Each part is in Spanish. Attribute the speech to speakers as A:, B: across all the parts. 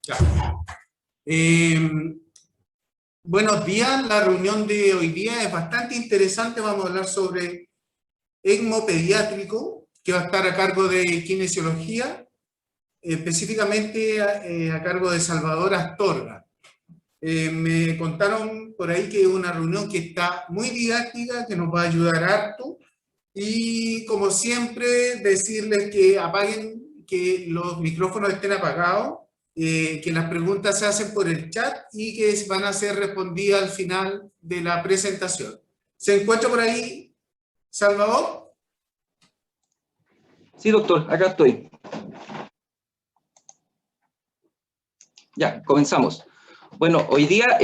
A: Ya. Buenos días, la reunión de hoy día es bastante interesante. Vamos a hablar sobre ECMO pediátrico, que va a estar a cargo de kinesiología, específicamente a cargo de Salvador Astorga. Me contaron por ahí que es una reunión que está muy didáctica, que nos va a ayudar harto. Y como siempre, decirles que apaguen, que los micrófonos estén apagados, que las preguntas se hacen por el chat y que van a ser respondidas al final de la presentación. ¿Se encuentra por ahí Salvador?
B: Sí, doctor, acá estoy. Ya, comenzamos. Bueno, hoy día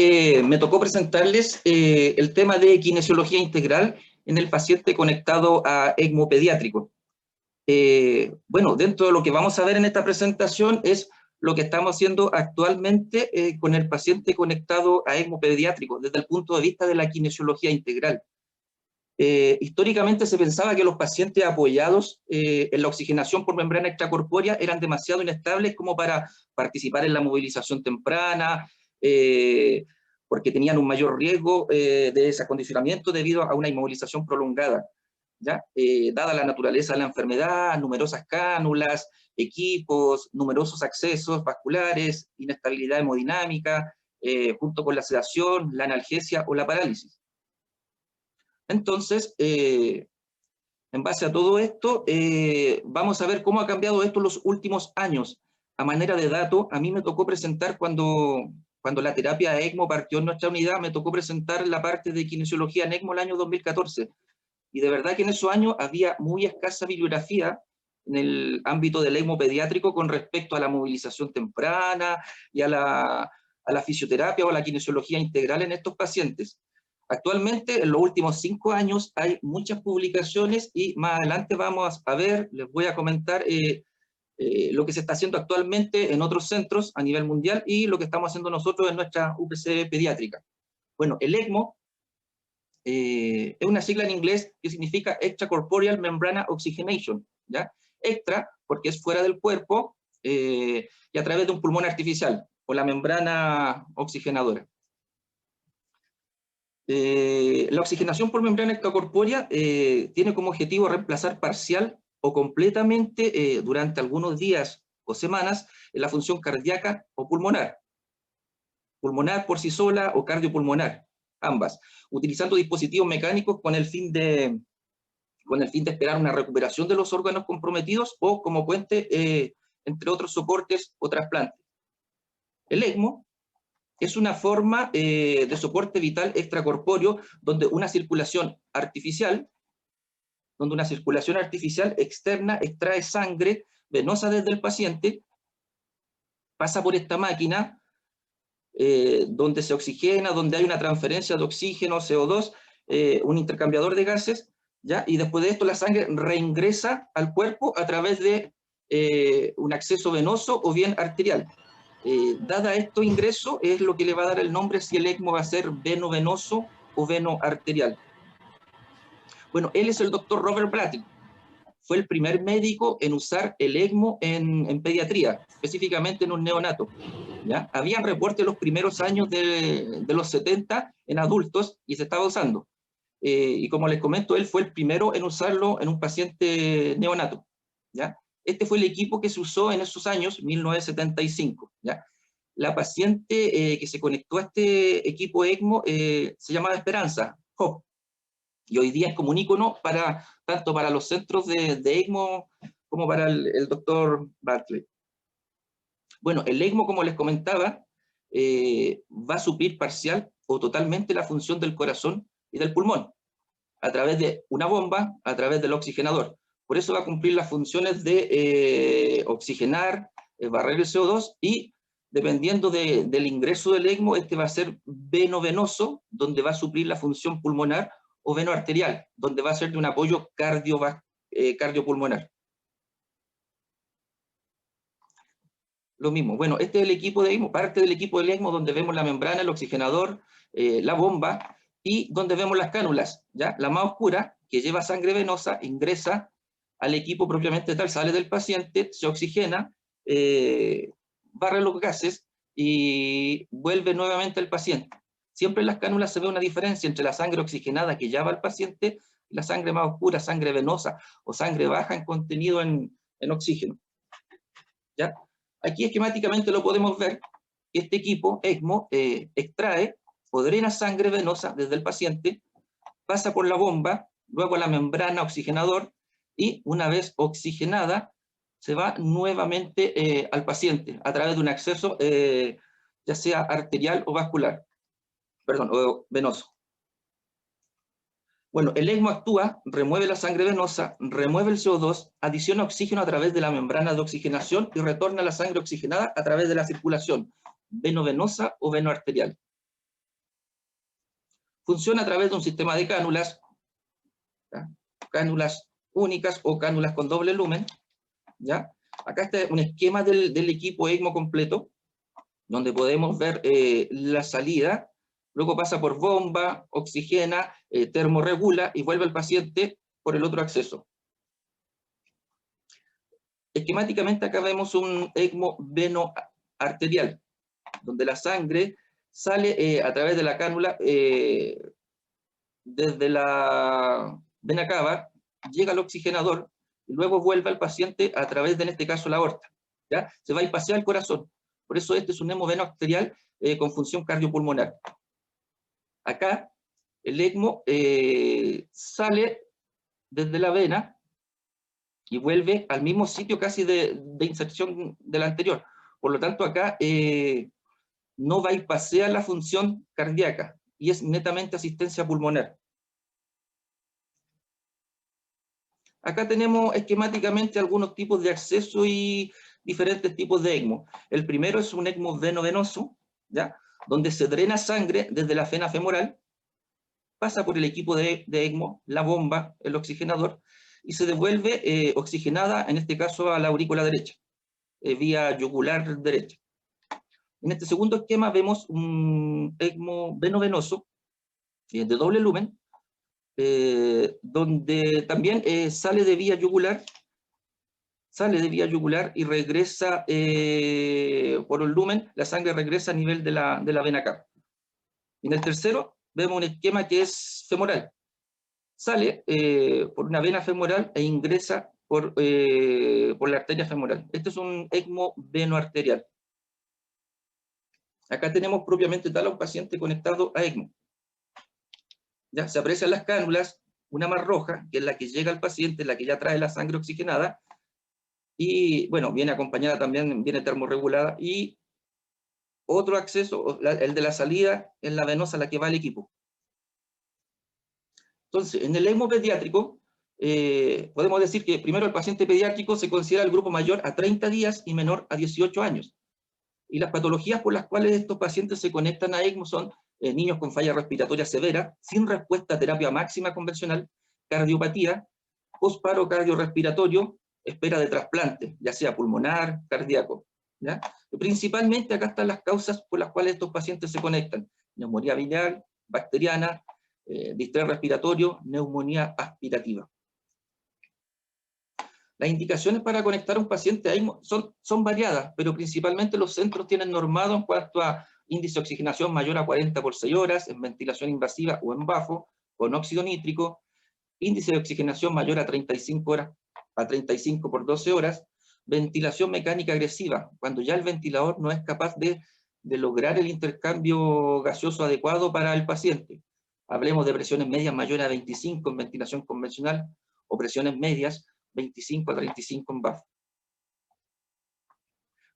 B: me tocó presentarles el tema de kinesiología integral en el paciente conectado a ECMO pediátrico. Bueno, dentro de lo que vamos a ver en esta presentación es lo que estamos haciendo actualmente con el paciente conectado a ECMO pediátrico, desde el punto de vista de la kinesiología integral. Históricamente se pensaba que los pacientes apoyados en la oxigenación por membrana extracorpórea eran demasiado inestables como para participar en la movilización temprana, porque tenían un mayor riesgo de desacondicionamiento debido a una inmovilización prolongada, ¿ya? Dada la naturaleza de la enfermedad, numerosas cánulas, equipos, numerosos accesos vasculares, inestabilidad hemodinámica, junto con la sedación, la analgesia o la parálisis. Entonces, en base a todo esto, vamos a ver cómo ha cambiado esto en los últimos años. A manera de dato, a mí me tocó presentar cuando la terapia ECMO partió en nuestra unidad, me tocó presentar la parte de kinesiología en ECMO el año 2014. Y de verdad que en esos años había muy escasa bibliografía en el ámbito del ECMO pediátrico con respecto a la movilización temprana y a la fisioterapia o a la kinesiología integral en estos pacientes. Actualmente, en los últimos 5 años, hay muchas publicaciones y más adelante vamos a ver, les voy a comentar lo que se está haciendo actualmente en otros centros a nivel mundial y lo que estamos haciendo nosotros en nuestra UPC pediátrica. Bueno, el ECMO es una sigla en inglés que significa Extracorporeal Membrana Oxygenation, ¿ya? Extra, porque es fuera del cuerpo y a través de un pulmón artificial, o la membrana oxigenadora. La oxigenación por membrana extracorpórea tiene como objetivo reemplazar parcial o completamente durante algunos días o semanas la función cardíaca o pulmonar. Pulmonar por sí sola o cardiopulmonar, ambas, utilizando dispositivos mecánicos con el fin de esperar una recuperación de los órganos comprometidos o como puente, entre otros soportes o trasplantes. El ECMO es una forma de soporte vital extracorpóreo donde una circulación artificial externa extrae sangre venosa desde el paciente, pasa por esta máquina donde se oxigena, donde hay una transferencia de oxígeno, CO2, un intercambiador de gases, ¿ya? Y después de esto la sangre reingresa al cuerpo a través de un acceso venoso o bien arterial. Dada esto ingreso, es lo que le va a dar el nombre si el ECMO va a ser veno-venoso o veno-arterial. Bueno, él es el doctor Robert Bradley. Fue el primer médico en usar el ECMO en pediatría, específicamente en un neonato, ¿ya? Habían reportes los primeros años de los 70 en adultos y se estaba usando. Y como les comento, él fue el primero en usarlo en un paciente neonato, ¿ya? Este fue el equipo que se usó en esos años, 1975, ¿ya? La paciente que se conectó a este equipo ECMO se llamaba Esperanza, Hope, y hoy día es como un ícono tanto para los centros de ECMO como para el doctor Bartley. Bueno, el ECMO, como les comentaba, va a suplir parcial o totalmente la función del corazón y del pulmón, a través de una bomba, a través del oxigenador. Por eso va a cumplir las funciones de oxigenar, barrer el CO2 y dependiendo del ingreso del ECMO, este va a ser veno-venoso, donde va a suplir la función pulmonar, o veno-arterial, donde va a ser de un apoyo cardiopulmonar. Lo mismo, bueno, este es el equipo de ECMO, parte del equipo del ECMO, donde vemos la membrana, el oxigenador, la bomba, y donde vemos las cánulas, ¿ya? La más oscura, que lleva sangre venosa, ingresa al equipo propiamente tal, sale del paciente, se oxigena, barre los gases, y vuelve nuevamente al paciente. Siempre en las cánulas se ve una diferencia entre la sangre oxigenada que ya va al paciente y la sangre más oscura, sangre venosa o sangre baja en contenido en oxígeno. ¿Ya? Aquí esquemáticamente lo podemos ver. Este equipo ECMO extrae o drena sangre venosa desde el paciente, pasa por la bomba, luego a la membrana oxigenador y una vez oxigenada se va nuevamente al paciente a través de un acceso ya sea arterial o vascular, perdón, o venoso. Bueno, el ECMO actúa, remueve la sangre venosa, remueve el CO2, adiciona oxígeno a través de la membrana de oxigenación y retorna la sangre oxigenada a través de la circulación veno-venosa o veno-arterial. Funciona a través de un sistema de cánulas, ¿ya? Cánulas únicas o cánulas con doble lumen, ¿ya? Acá está un esquema del equipo ECMO completo, donde podemos ver la salida, luego pasa por bomba, oxigena, termorregula y vuelve al paciente por el otro acceso. Esquemáticamente acá vemos un ECMO veno-arterial, donde la sangre sale a través de la cánula desde la vena cava, llega al oxigenador y luego vuelve al paciente a través de, en este caso, la aorta. ¿Ya? Se va a irpasear el corazón. Por eso este es un ECMO veno-arterial con función cardiopulmonar. Acá el ECMO sale desde la vena y vuelve al mismo sitio casi de inserción del anterior. Por lo tanto, acá no va a irpasear la función cardíaca y es netamente asistencia pulmonar. Acá tenemos esquemáticamente algunos tipos de acceso y diferentes tipos de ECMO. El primero es un ECMO veno-venoso, ¿ya? Donde se drena sangre desde la vena femoral, pasa por el equipo de ECMO, la bomba, el oxigenador, y se devuelve oxigenada, en este caso a la aurícula derecha, vía yugular derecha. En este segundo esquema vemos un ECMO veno-venoso de doble lumen, donde también sale de vía yugular y regresa por el lumen, la sangre regresa a nivel de la vena cava. En el tercero vemos un esquema que es femoral. Sale por una vena femoral e ingresa por la arteria femoral. Este es un ECMO veno-arterial. Acá tenemos propiamente tal a un paciente conectado a ECMO. ¿Ya? Se aprecian las cánulas, una más roja, que es la que llega al paciente, la que ya trae la sangre oxigenada, y bueno, viene acompañada también, viene termorregulada, y otro acceso, el de la salida, es la venosa, la que va al equipo. Entonces, en el ECMO pediátrico, podemos decir que primero el paciente pediátrico se considera el grupo mayor a 30 días y menor a 18 años. Y las patologías por las cuales estos pacientes se conectan a ECMO son niños con falla respiratoria severa, sin respuesta a terapia máxima convencional, cardiopatía, posparo cardiorrespiratorio, espera de trasplante, ya sea pulmonar, cardíaco. ¿Ya? Principalmente acá están las causas por las cuales estos pacientes se conectan: neumonía biliar, bacteriana, distrés respiratorio, neumonía aspirativa. Las indicaciones para conectar a un paciente a ECMO son variadas, pero principalmente los centros tienen normado en cuanto a índice de oxigenación mayor a 40 por 6 horas, en ventilación invasiva o en BAFO, con óxido nítrico, índice de oxigenación mayor a 35 horas, a 35 por 12 horas, ventilación mecánica agresiva, cuando ya el ventilador no es capaz de lograr el intercambio gaseoso adecuado para el paciente. Hablemos de presiones medias mayores a 25 en ventilación convencional o presiones medias 25 a 35 en BAF.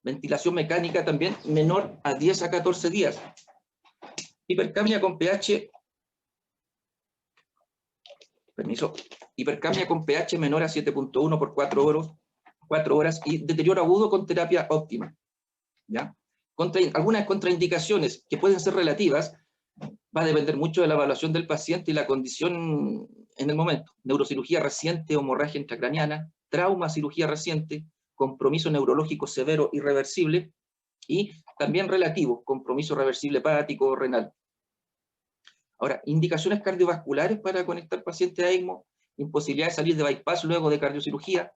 B: Ventilación mecánica también menor a 10 a 14 días. Hipercapnia con pH, hipercapnia con pH menor a 7.1 por 4 horas y deterioro agudo con terapia óptima. ¿Ya? Algunas contraindicaciones que pueden ser relativas, va a depender mucho de la evaluación del paciente y la condición en el momento. Neurocirugía reciente, hemorragia intracraniana, trauma, cirugía reciente, compromiso neurológico severo irreversible y también relativo, compromiso reversible hepático o renal. Ahora, indicaciones cardiovasculares para conectar paciente a ECMO: imposibilidad de salir de bypass luego de cardiocirugía,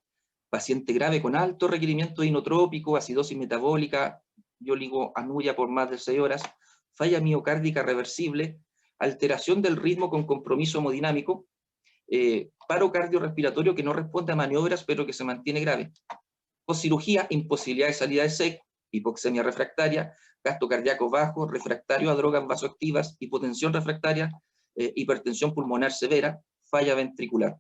B: paciente grave con alto requerimiento inotrópico, acidosis metabólica, y oligoanuria por más de 6 horas, falla miocárdica reversible, alteración del ritmo con compromiso hemodinámico, paro cardiorrespiratorio que no responde a maniobras pero que se mantiene grave, poscirugía, imposibilidad de salida de SEC, hipoxemia refractaria, gasto cardíaco bajo, refractario a drogas vasoactivas, hipotensión refractaria, hipertensión pulmonar severa, falla ventricular.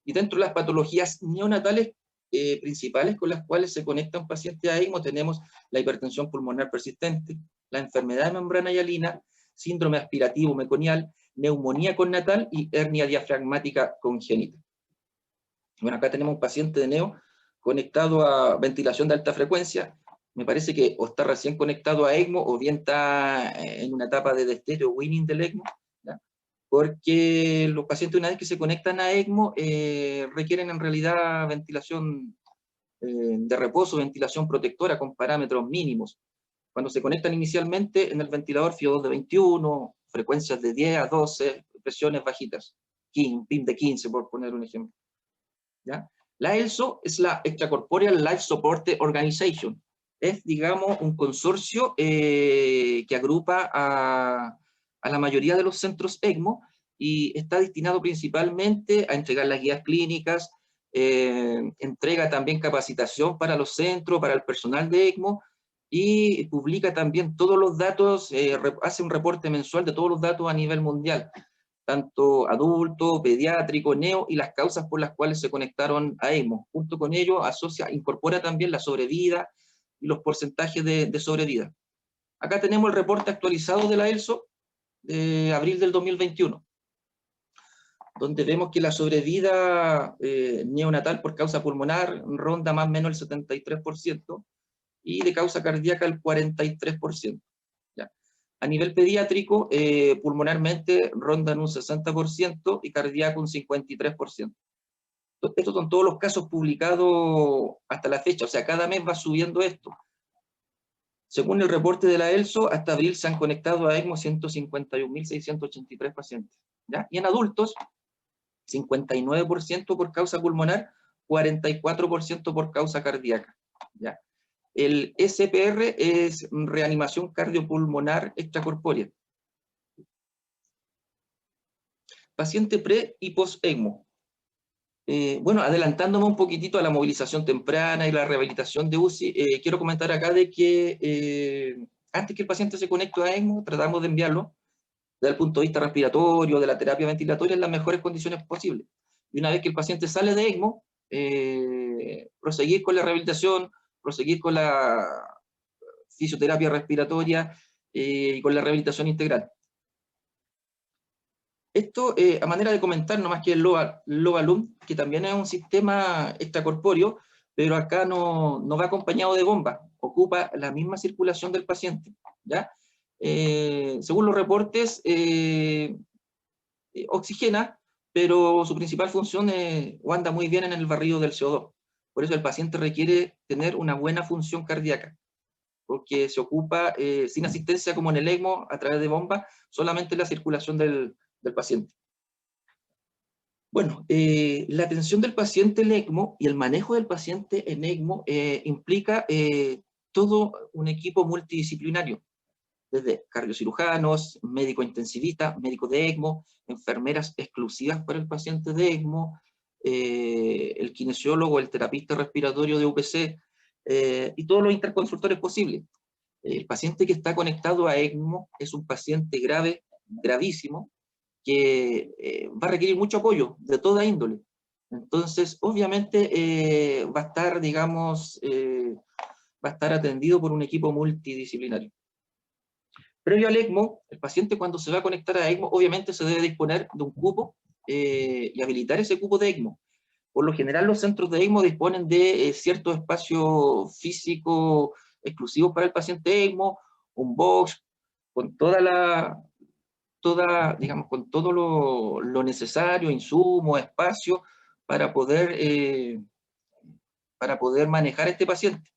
B: Y dentro de las patologías neonatales principales con las cuales se conecta un paciente a ECMO tenemos la hipertensión pulmonar persistente, la enfermedad de membrana hialina, síndrome aspirativo meconial, neumonía connatal y hernia diafragmática congénita. Bueno, acá tenemos un paciente de neo conectado a ventilación de alta frecuencia. Me parece que o está recién conectado a ECMO o bien está en una etapa de destello winning del ECMO, ¿ya? Porque los pacientes una vez que se conectan a ECMO requieren en realidad ventilación de reposo, ventilación protectora con parámetros mínimos. Cuando se conectan inicialmente en el ventilador FIO2 de 21, frecuencias de 10 a 12, presiones bajitas, PIM de 15 por poner un ejemplo, ¿ya? La ELSO es la Extracorporeal Life Support Organization. Es, digamos, un consorcio que agrupa a la mayoría de los centros ECMO y está destinado principalmente a entregar las guías clínicas, entrega también capacitación para los centros, para el personal de ECMO, y publica también todos los datos, hace un reporte mensual de todos los datos a nivel mundial, tanto adulto, pediátrico, neo, y las causas por las cuales se conectaron a ECMO. Junto con ello, incorpora también la sobrevida y los porcentajes de sobrevida. Acá tenemos el reporte actualizado de la ELSO de abril del 2021, donde vemos que la sobrevida neonatal por causa pulmonar ronda más o menos el 73%, y de causa cardíaca el 43%. ¿Ya? A nivel pediátrico, pulmonarmente rondan un 60% y cardíaco un 53%. Estos son todos los casos publicados hasta la fecha, o sea, cada mes va subiendo esto. Según el reporte de la ELSO, hasta abril se han conectado a ECMO 151.683 pacientes. ¿Ya? Y en adultos, 59% por causa pulmonar, 44% por causa cardíaca. ¿Ya? El SPR es reanimación cardiopulmonar extracorpórea. Paciente pre y post-ECMO. Bueno, adelantándome un poquitito a la movilización temprana y la rehabilitación de UCI, quiero comentar acá de que antes que el paciente se conecte a ECMO, tratamos de enviarlo desde el punto de vista respiratorio, de la terapia ventilatoria, en las mejores condiciones posibles. Y una vez que el paciente sale de ECMO, proseguir con la rehabilitación, proseguir con la fisioterapia respiratoria y con la rehabilitación integral. Esto, a manera de comentar, no más que el LOVALUM, que también es un sistema extracorpóreo, pero acá no va acompañado de bomba, ocupa la misma circulación del paciente, ¿ya? Según los reportes, oxigena, pero su principal función o anda muy bien en el barrido del CO2. Por eso el paciente requiere tener una buena función cardíaca, porque se ocupa sin asistencia como en el ECMO, a través de bomba, solamente la circulación del paciente. Bueno, la atención del paciente en ECMO y el manejo del paciente en ECMO implica todo un equipo multidisciplinario, desde cardiocirujanos, médico intensivista, médico de ECMO, enfermeras exclusivas para el paciente de ECMO, el kinesiólogo, el terapista respiratorio de UPC, y todos los interconsultores posibles. El paciente que está conectado a ECMO es un paciente grave, gravísimo, que va a requerir mucho apoyo de toda índole. Entonces, obviamente, va a estar, digamos, va a estar atendido por un equipo multidisciplinario. Previo al ECMO, el paciente cuando se va a conectar a ECMO, obviamente se debe disponer de un cupo y habilitar ese cupo de ECMO. Por lo general, los centros de ECMO disponen de cierto espacio físico exclusivo para el paciente ECMO, un box, con digamos, con todo lo necesario, insumos, espacio, para poder manejar a este paciente.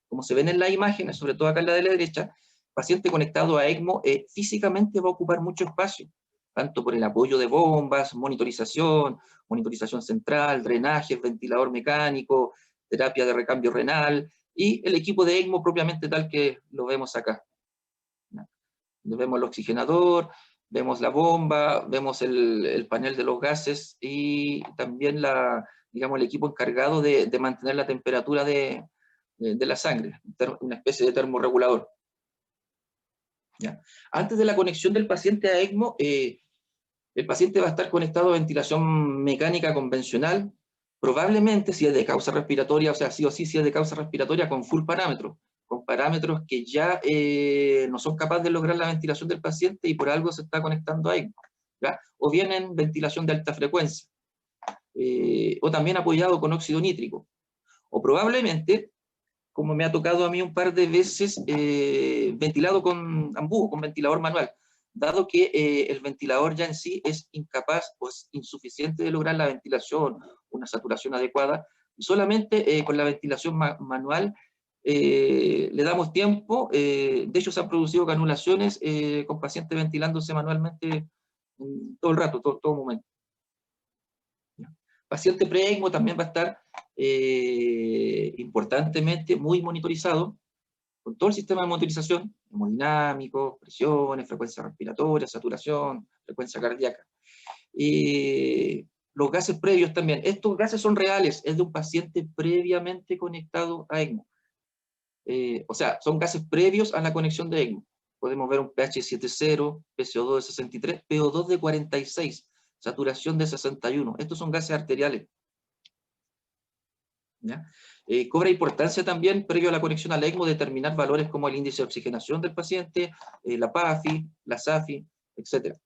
B: Como se ven en las imágenes, sobre todo acá en la de la derecha, paciente conectado a ECMO físicamente va a ocupar mucho espacio, tanto por el apoyo de bombas, monitorización central, drenaje, ventilador mecánico, terapia de recambio renal, y el equipo de ECMO propiamente tal que lo vemos acá. Vemos el oxigenador, vemos la bomba, vemos el panel de los gases y también digamos, el equipo encargado de mantener la temperatura de la sangre, una especie de termorregulador. ¿Ya? Antes de la conexión del paciente a ECMO, el paciente va a estar conectado a ventilación mecánica convencional, probablemente si es de causa respiratoria, o sea, sí o sí, si es de causa respiratoria, con full parámetros, con parámetros que ya no son capaces de lograr la ventilación del paciente y por algo se está conectando a ECMO, ¿ya? O bien en ventilación de alta frecuencia, o también apoyado con óxido nítrico, o probablemente, como me ha tocado a mí un par de veces, ventilado con ambú, con ventilador manual, dado que el ventilador ya en sí es incapaz o es insuficiente de lograr la ventilación, una saturación adecuada, y solamente con la ventilación manual le damos tiempo. De hecho, se han producido canulaciones con pacientes ventilándose manualmente todo el rato, todo momento. Paciente pre-ECMO también va a estar importantemente muy monitorizado con todo el sistema de monitorización, hemodinámico, presiones, frecuencia respiratoria, saturación, frecuencia cardíaca. Los gases previos también. Estos gases son reales, es de un paciente previamente conectado a ECMO. O sea, son gases previos a la conexión de ECMO. Podemos ver un pH 7,0, PCO2 de 63, PO2 de 46, saturación de 61. Estos son gases arteriales. ¿Ya? Cobra importancia también, previo a la conexión al ECMO, determinar valores como el índice de oxigenación del paciente, la PAFI, la SAFI, etc.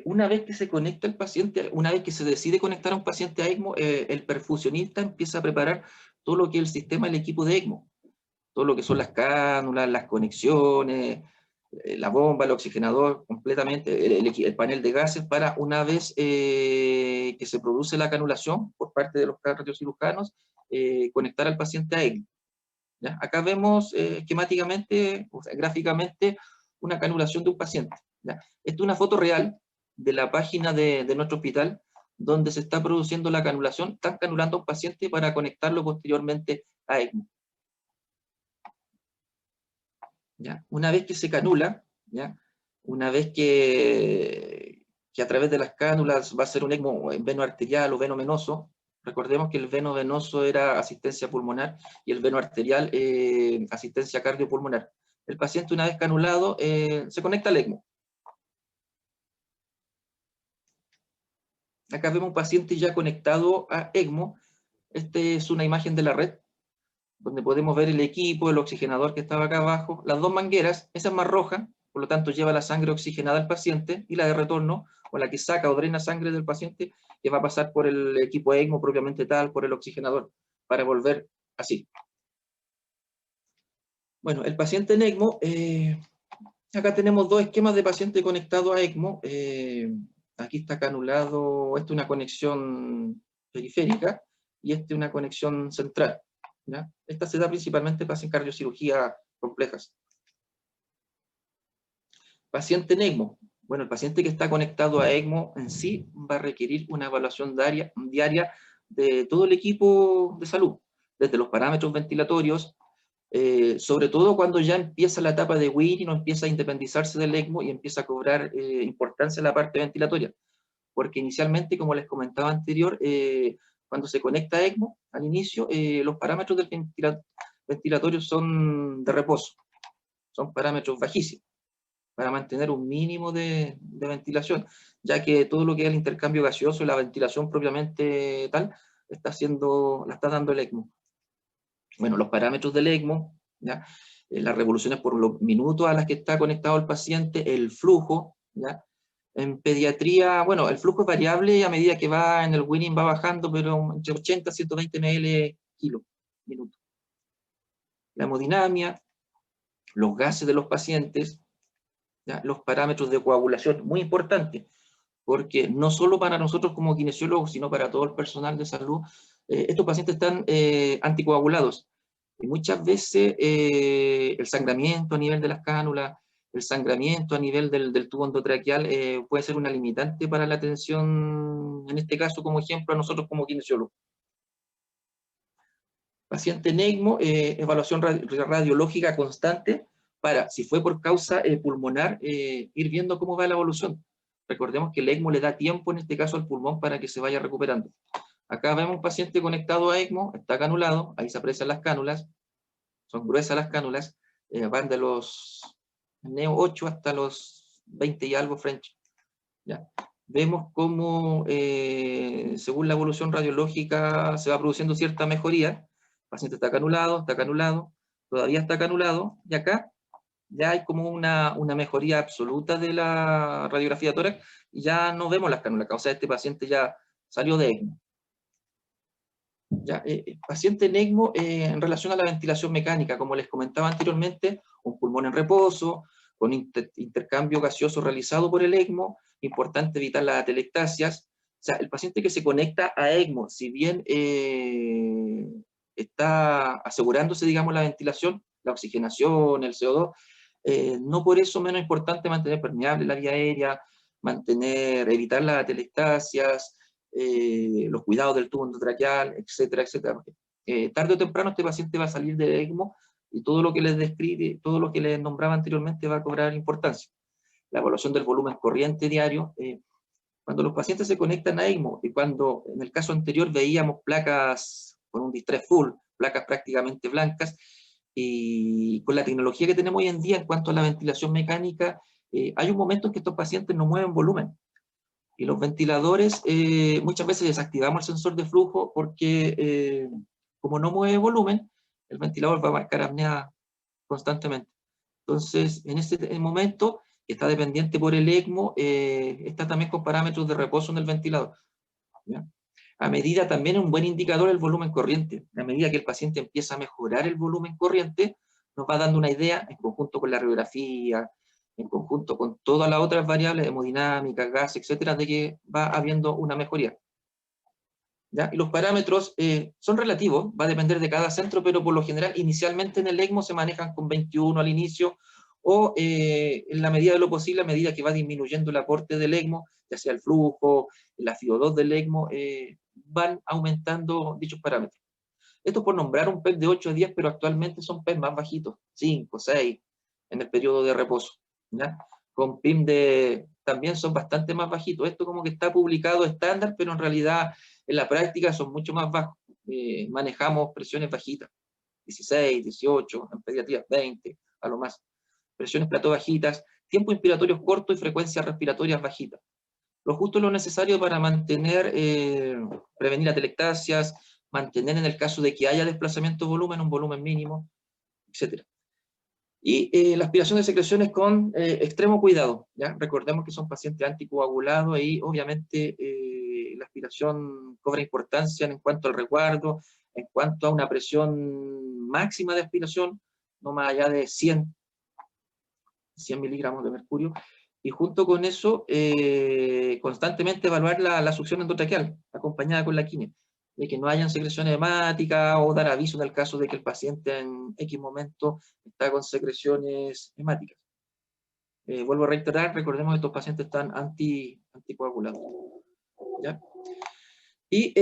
B: Una vez que se conecta el paciente, una vez que se decide conectar a un paciente a ECMO, el perfusionista empieza a preparar todo lo que es el sistema, el equipo de ECMO, todo lo que son las cánulas, las conexiones, la bomba, el oxigenador, completamente, el panel de gases, para una vez que se produce la canulación por parte de los cardiocirujanos, conectar al paciente a ECMO. ¿Ya? Acá vemos esquemáticamente, o sea, gráficamente, una canulación de un paciente. ¿Ya? Esta es una foto real de la página de nuestro hospital, donde se está produciendo la canulación. Están canulando a un paciente para conectarlo posteriormente a ECMO. ¿Ya? Una vez que se canula, ¿ya? Una vez que a través de las cánulas va a ser un ECMO veno arterial o veno venoso, recordemos que el veno venoso era asistencia pulmonar y el veno arterial asistencia cardiopulmonar. El paciente, una vez canulado, se conecta al ECMO. Acá vemos un paciente ya conectado a ECMO. Esta es una imagen de la red, donde podemos ver el equipo, el oxigenador que estaba acá abajo, las dos mangueras, esa es más roja, por lo tanto lleva la sangre oxigenada al paciente, y la de retorno, o la que saca o drena sangre del paciente, que va a pasar por el equipo ECMO propiamente tal, por el oxigenador, para volver así. Bueno, el paciente en ECMO, acá tenemos dos esquemas de paciente conectado a ECMO. Aquí está canulado, esta es una conexión periférica, y esta es una conexión central. ¿Ya? Esta se da principalmente para hacer cardiocirugía complejas. Paciente en ECMO. Bueno, el paciente que está conectado a ECMO en sí va a requerir una evaluación diaria de todo el equipo de salud, desde los parámetros ventilatorios, sobre todo cuando ya empieza la etapa de Whitney, no empieza a independizarse del ECMO y empieza a cobrar importancia en la parte ventilatoria. Porque inicialmente, como les comentaba anterior, cuando se conecta a ECMO, al inicio, los parámetros del ventilatorio son de reposo, son parámetros bajísimos, para mantener un mínimo de ventilación, ya que todo lo que es el intercambio gaseoso y la ventilación propiamente tal, la está dando el ECMO. Bueno, los parámetros del ECMO, ¿ya? Las revoluciones por los minutos a las que está conectado el paciente, el flujo, ¿ya? En pediatría, bueno, el flujo es variable a medida que va en el Whitney va bajando, pero entre 80 y 120 ml kilo minuto. La hemodinamia, los gases de los pacientes, ¿ya? Los parámetros de coagulación, muy importante, porque no solo para nosotros como kinesiólogos, sino para todo el personal de salud, estos pacientes están anticoagulados. Y muchas veces el sangramiento a nivel de las cánulas, el sangramiento a nivel del tubo endotraqueal puede ser una limitante para la atención, en este caso como ejemplo a nosotros como kinesiólogos. Paciente en ECMO, evaluación radiológica constante para, si fue por causa pulmonar, ir viendo cómo va la evolución. Recordemos que el ECMO le da tiempo, en este caso al pulmón, para que se vaya recuperando. Acá vemos un paciente conectado a ECMO, está canulado, ahí se aprecian las cánulas, son gruesas las cánulas, van de los neo 8 hasta los 20 y algo French. ¿Ya? Vemos cómo, según la evolución radiológica, se va produciendo cierta mejoría. El paciente está canulado, todavía está canulado, y acá ya hay como una mejoría absoluta de la radiografía de tórax, y ya no vemos las cánulas, o sea, este paciente ya salió de ECMO. ¿Ya? Paciente en ECMO en relación a la ventilación mecánica, como les comentaba anteriormente, un pulmón en reposo, con intercambio gaseoso realizado por el ECMO, importante evitar las atelectasias. O sea, el paciente que se conecta a ECMO, si bien está asegurándose, digamos, la ventilación, la oxigenación, el CO2, no por eso menos importante mantener permeable la vía aérea, evitar las atelectasias, los cuidados del tubo endotraqueal, etcétera, etcétera. Porque, tarde o temprano este paciente va a salir de ECMO y todo lo que les describe, todo lo que les nombraba anteriormente va a cobrar importancia. La evaluación del volumen corriente diario, cuando los pacientes se conectan a ECMO y cuando en el caso anterior veíamos placas con un distress full, placas prácticamente blancas, y con la tecnología que tenemos hoy en día en cuanto a la ventilación mecánica, hay un momento en que estos pacientes no mueven volumen. Y los ventiladores, muchas veces desactivamos el sensor de flujo porque como no mueve volumen, el ventilador va a marcar apnea constantemente. Entonces, en este momento, que está dependiente por el ECMO, está también con parámetros de reposo en el ventilador. ¿Ya? A medida también un buen indicador el volumen corriente. A medida que el paciente empieza a mejorar el volumen corriente, nos va dando una idea, en conjunto con la radiografía, en conjunto con todas las otras variables, hemodinámica, gas, etcétera, de que va habiendo una mejoría. ¿Ya? Y los parámetros son relativos, va a depender de cada centro, pero por lo general inicialmente en el ECMO se manejan con 21 al inicio, o en la medida de lo posible, a medida que va disminuyendo el aporte del ECMO, ya sea el flujo, la FIO2 del ECMO, van aumentando dichos parámetros. Esto por nombrar un PEP de 8 a 10, pero actualmente son PEP más bajitos, 5, 6, en el periodo de reposo. ¿Ya? Con PIM también son bastante más bajitos. Esto como que está publicado estándar, pero en realidad en la práctica son mucho más bajos. Manejamos presiones bajitas, 16, 18, en pediatría 20, a lo más. Presiones plató bajitas, tiempo inspiratorios cortos y frecuencias respiratorias bajitas. Lo justo y lo necesario para mantener, prevenir atelectasias, mantener en el caso de que haya desplazamiento de volumen, un volumen mínimo, etc. Y la aspiración de secreciones con extremo cuidado. ¿Ya? Recordemos que son pacientes anticoagulados y obviamente la aspiración cobra importancia en cuanto al resguardo, en cuanto a una presión máxima de aspiración, no más allá de 100 miligramos de mercurio, y junto con eso, constantemente evaluar la succión endotraqueal, acompañada con la quimio, de que no hayan secreciones hemáticas o dar aviso en el caso de que el paciente en X momento está con secreciones hemáticas. Vuelvo a reiterar, recordemos que estos pacientes están anticoagulados. ¿Ya? Y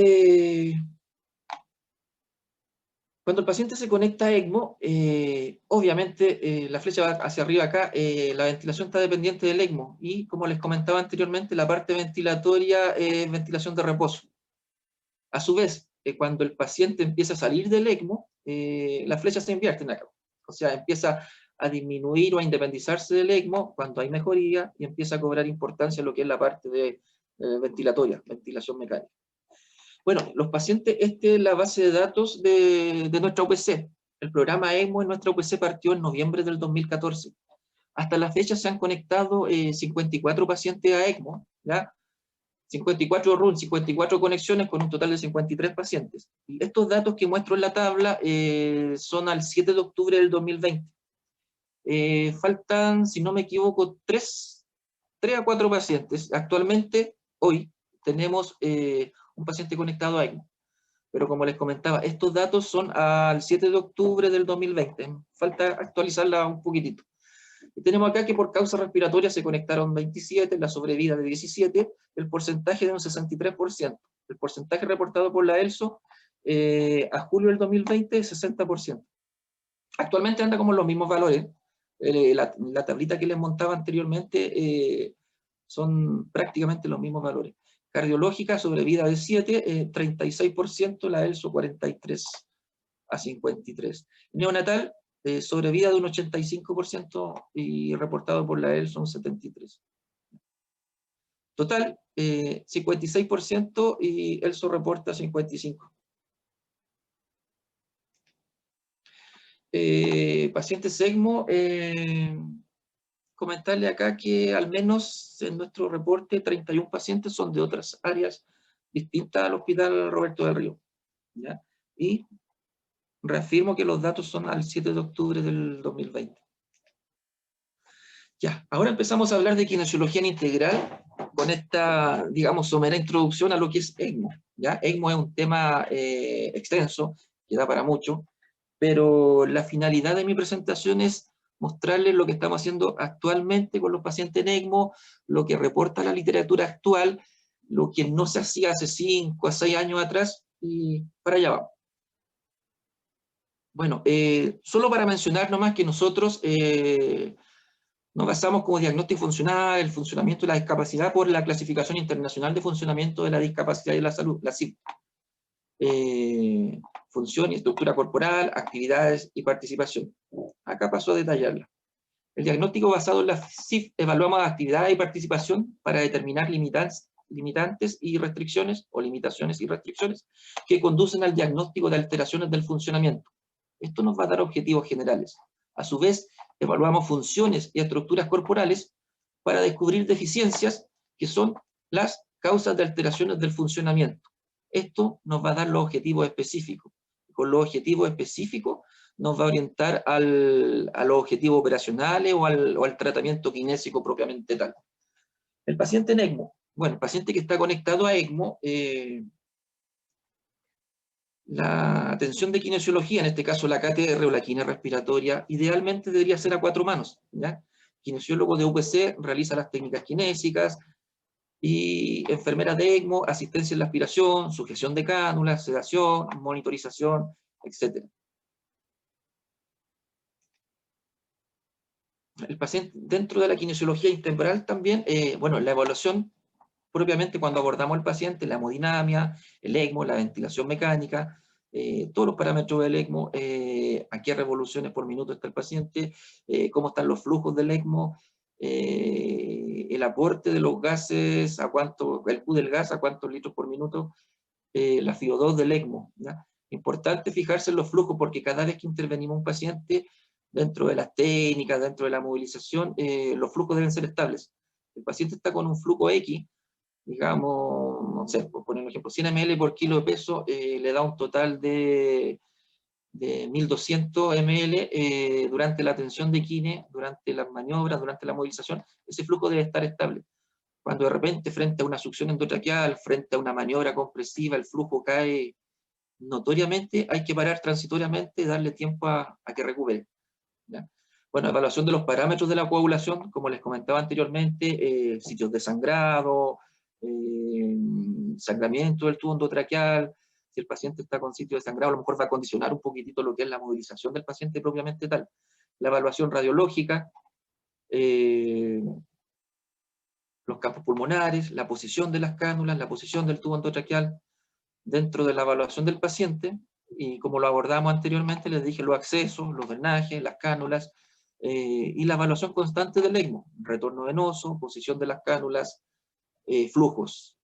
B: cuando el paciente se conecta a ECMO, obviamente la flecha va hacia arriba acá, la ventilación está dependiente del ECMO, y como les comentaba anteriormente, la parte ventilatoria es ventilación de reposo. A su vez, cuando el paciente empieza a salir del ECMO, la flecha se invierte en acá. O sea, empieza a disminuir o a independizarse del ECMO cuando hay mejoría y empieza a cobrar importancia lo que es la parte de ventilatoria, ventilación mecánica. Bueno, los pacientes, esta es la base de datos de nuestra UPC. El programa ECMO en nuestra UPC partió en noviembre del 2014. Hasta la fecha se han conectado 54 pacientes a ECMO, ¿ya? 54 runs, 54 conexiones con un total de 53 pacientes. Y estos datos que muestro en la tabla son al 7 de octubre del 2020. Faltan, si no me equivoco, 3 a 4 pacientes. Actualmente, hoy, tenemos un paciente conectado a ECMO. Pero como les comentaba, estos datos son al 7 de octubre del 2020. Falta actualizarla un poquitito. Y tenemos acá que por causa respiratoria se conectaron 27, la sobrevida de 17, el porcentaje de un 63%. El porcentaje reportado por la ELSO a julio del 2020 es 60%. Actualmente anda como en los mismos valores. La tablita que les montaba anteriormente son prácticamente los mismos valores. Cardiológica, sobrevida de 7, 36%, la ELSO 43 a 53. Neonatal, sobrevida de un 85% y reportado por la ELSO un 73%. Total, 56% y ELSO reporta 55%. Pacientes ECMO, comentarle acá que al menos en nuestro reporte 31 pacientes son de otras áreas distintas al Hospital Roberto del Río, ¿ya? Y reafirmo que los datos son al 7 de octubre del 2020. Ya, ahora empezamos a hablar de kinesiología en integral con esta, digamos, somera introducción a lo que es ECMO, ¿ya? ECMO es un tema extenso, que da para mucho, pero la finalidad de mi presentación es mostrarles lo que estamos haciendo actualmente con los pacientes en ECMO, lo que reporta la literatura actual, lo que no se hacía hace 5 a 6 años atrás, y para allá vamos. Bueno, solo para mencionar nomás que nosotros nos basamos como diagnóstico funcional, el funcionamiento y la discapacidad por la Clasificación Internacional de Funcionamiento de la Discapacidad y la Salud, la CIP. Función y estructura corporal, actividades y participación. Acá paso a detallarla. El diagnóstico basado en la CIF evaluamos actividad y participación para determinar limitantes y restricciones, o limitaciones y restricciones, que conducen al diagnóstico de alteraciones del funcionamiento. Esto nos va a dar objetivos generales. A su vez, evaluamos funciones y estructuras corporales para descubrir deficiencias que son las causas de alteraciones del funcionamiento. Esto nos va a dar los objetivos específicos. Con los objetivos específicos nos va a orientar a los objetivos operacionales o al tratamiento kinésico propiamente tal. El paciente en ECMO. Bueno, el paciente que está conectado a ECMO, la atención de kinesiología, en este caso la KTR o la quine respiratoria, idealmente debería ser a 4 manos, ¿ya? Kinesiólogo de UPC realiza las técnicas kinésicas, y enfermeras de ECMO, asistencia en la aspiración, sujeción de cánulas, sedación, monitorización, etc. El paciente, dentro de la kinesiología intemporal también, bueno, la evaluación, propiamente cuando abordamos al paciente, la hemodinamia, el ECMO, la ventilación mecánica, todos los parámetros del ECMO, a qué revoluciones por minuto está el paciente, cómo están los flujos del ECMO, el aporte de los gases, a cuánto, el Q del gas, a cuántos litros por minuto, la FiO2 del ECMO, ¿ya? Importante fijarse en los flujos porque cada vez que intervenimos un paciente, dentro de las técnicas, dentro de la movilización, los flujos deben ser estables. El paciente está con un flujo X, digamos, no sé, por poner un ejemplo, 100 ml por kilo de peso, le da un total de 1200 ml durante la tensión de kine, durante las maniobras, durante la movilización, ese flujo debe estar estable. Cuando de repente, frente a una succión endotraqueal, frente a una maniobra compresiva, el flujo cae notoriamente, hay que parar transitoriamente y darle tiempo a que recupere, ¿ya? Bueno, evaluación de los parámetros de la coagulación, como les comentaba anteriormente, sitios de sangrado, sangramiento del tubo endotraqueal. Si el paciente está con sitio de sangrado, a lo mejor va a condicionar un poquitito lo que es la movilización del paciente propiamente tal. La evaluación radiológica, los campos pulmonares, la posición de las cánulas, la posición del tubo endotraqueal dentro de la evaluación del paciente, y como lo abordamos anteriormente, les dije los accesos, los drenajes, las cánulas, y la evaluación constante del ECMO, retorno venoso, posición de las cánulas, flujos.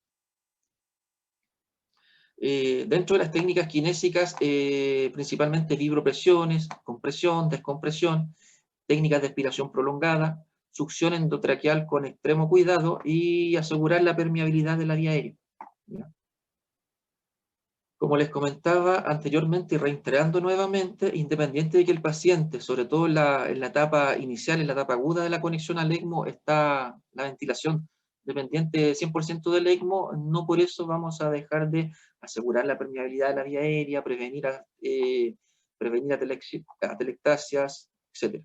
B: Dentro de las técnicas kinésicas, principalmente vibropresiones, compresión, descompresión, técnicas de expiración prolongada, succión endotraqueal con extremo cuidado y asegurar la permeabilidad de la vía aérea, ¿ya? Como les comentaba anteriormente y reiterando nuevamente, independiente de que el paciente, sobre todo en la etapa inicial, en la etapa aguda de la conexión al ECMO, está la ventilación dependiente 100% del ECMO, no por eso vamos a dejar de asegurar la permeabilidad de la vía aérea, prevenir atelectasias, etc.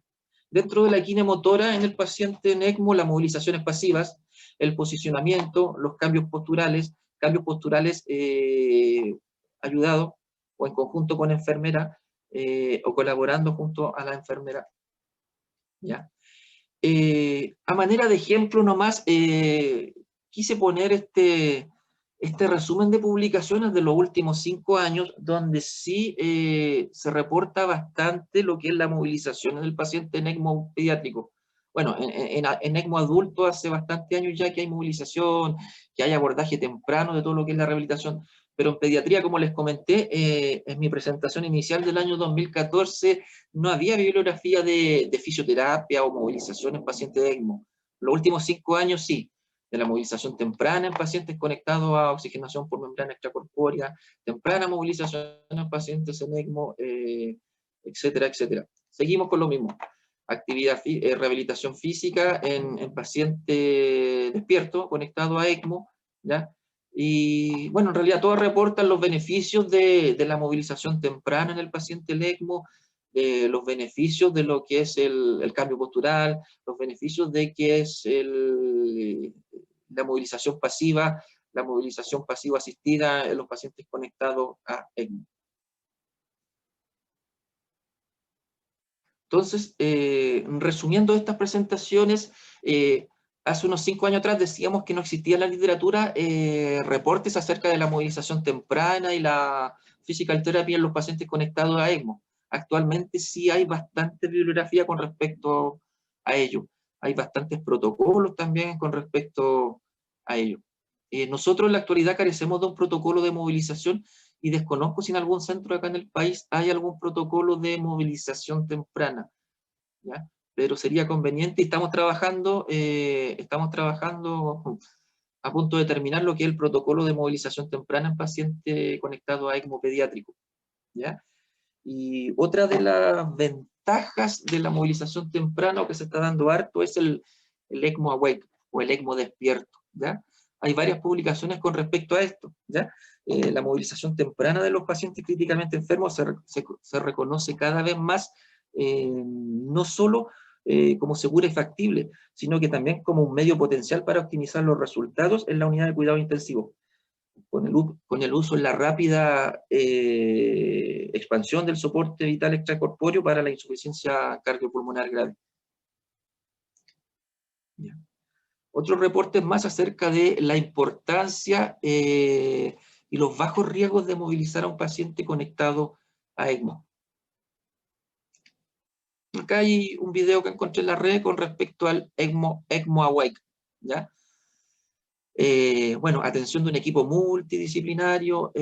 B: Dentro de la kinemotora en el paciente en ECMO, las movilizaciones pasivas, el posicionamiento, los cambios posturales ayudados o en conjunto con enfermera o colaborando junto a la enfermera. ¿Ya? A manera de ejemplo nomás, quise poner este resumen de publicaciones de los últimos 5 años, donde sí se reporta bastante lo que es la movilización en el paciente en ECMO pediátrico. Bueno, en ECMO adulto hace bastante años ya que hay movilización, que hay abordaje temprano de todo lo que es la rehabilitación, pero en pediatría, como les comenté, en mi presentación inicial del año 2014, no había bibliografía de fisioterapia o movilización en pacientes de ECMO. Los últimos 5 años sí, de la movilización temprana en pacientes conectados a oxigenación por membrana extracorpórea, temprana movilización en pacientes en ECMO, etcétera, etcétera. Seguimos con lo mismo. Rehabilitación física en paciente despierto, conectado a ECMO, ¿ya? Y bueno, en realidad todos reportan los beneficios de la movilización temprana en el paciente ECMO, los beneficios de lo que es el cambio postural, los beneficios de que es la movilización pasiva asistida en los pacientes conectados a ECMO. Entonces, resumiendo estas presentaciones, hace unos 5 años atrás decíamos que no existía en la literatura reportes acerca de la movilización temprana y la physical therapy en los pacientes conectados a ECMO. Actualmente sí hay bastante bibliografía con respecto a ello. Hay bastantes protocolos también con respecto a ello. Nosotros en la actualidad carecemos de un protocolo de movilización y desconozco si en algún centro acá en el país hay algún protocolo de movilización temprana, ¿ya? Pero sería conveniente y estamos trabajando a punto de terminar lo que es el protocolo de movilización temprana en paciente conectado a ECMO pediátrico, ¿ya? Y otra de las ventajas de la movilización temprana, o que se está dando harto, es el ECMO Awake o el ECMO despierto, ¿ya? Hay varias publicaciones con respecto a esto, ¿ya? La movilización temprana de los pacientes críticamente enfermos se reconoce cada vez más, no solo como segura y factible, sino que también como un medio potencial para optimizar los resultados en la unidad de cuidado intensivo, con el uso en la rápida expansión del soporte vital extracorpóreo para la insuficiencia cardiopulmonar grave. Ya. Otros reportes más acerca de la importancia y los bajos riesgos de movilizar a un paciente conectado a ECMO. Acá hay un video que encontré en la red con respecto al ECMO Awake, ¿ya? Bueno, atención de un equipo multidisciplinario,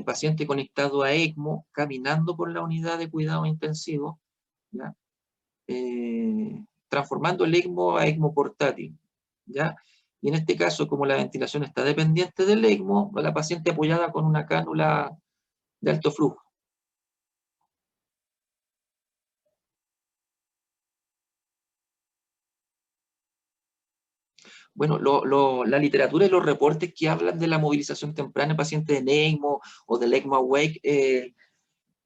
B: paciente conectado a ECMO, caminando por la unidad de cuidado intensivo, ¿ya? Transformando el ECMO a ECMO portátil, ¿ya? Y en este caso, como la ventilación está dependiente del ECMO, la paciente apoyada con una cánula de alto flujo. Bueno, la literatura y los reportes que hablan de la movilización temprana en pacientes en ECMO o del ECMO Awake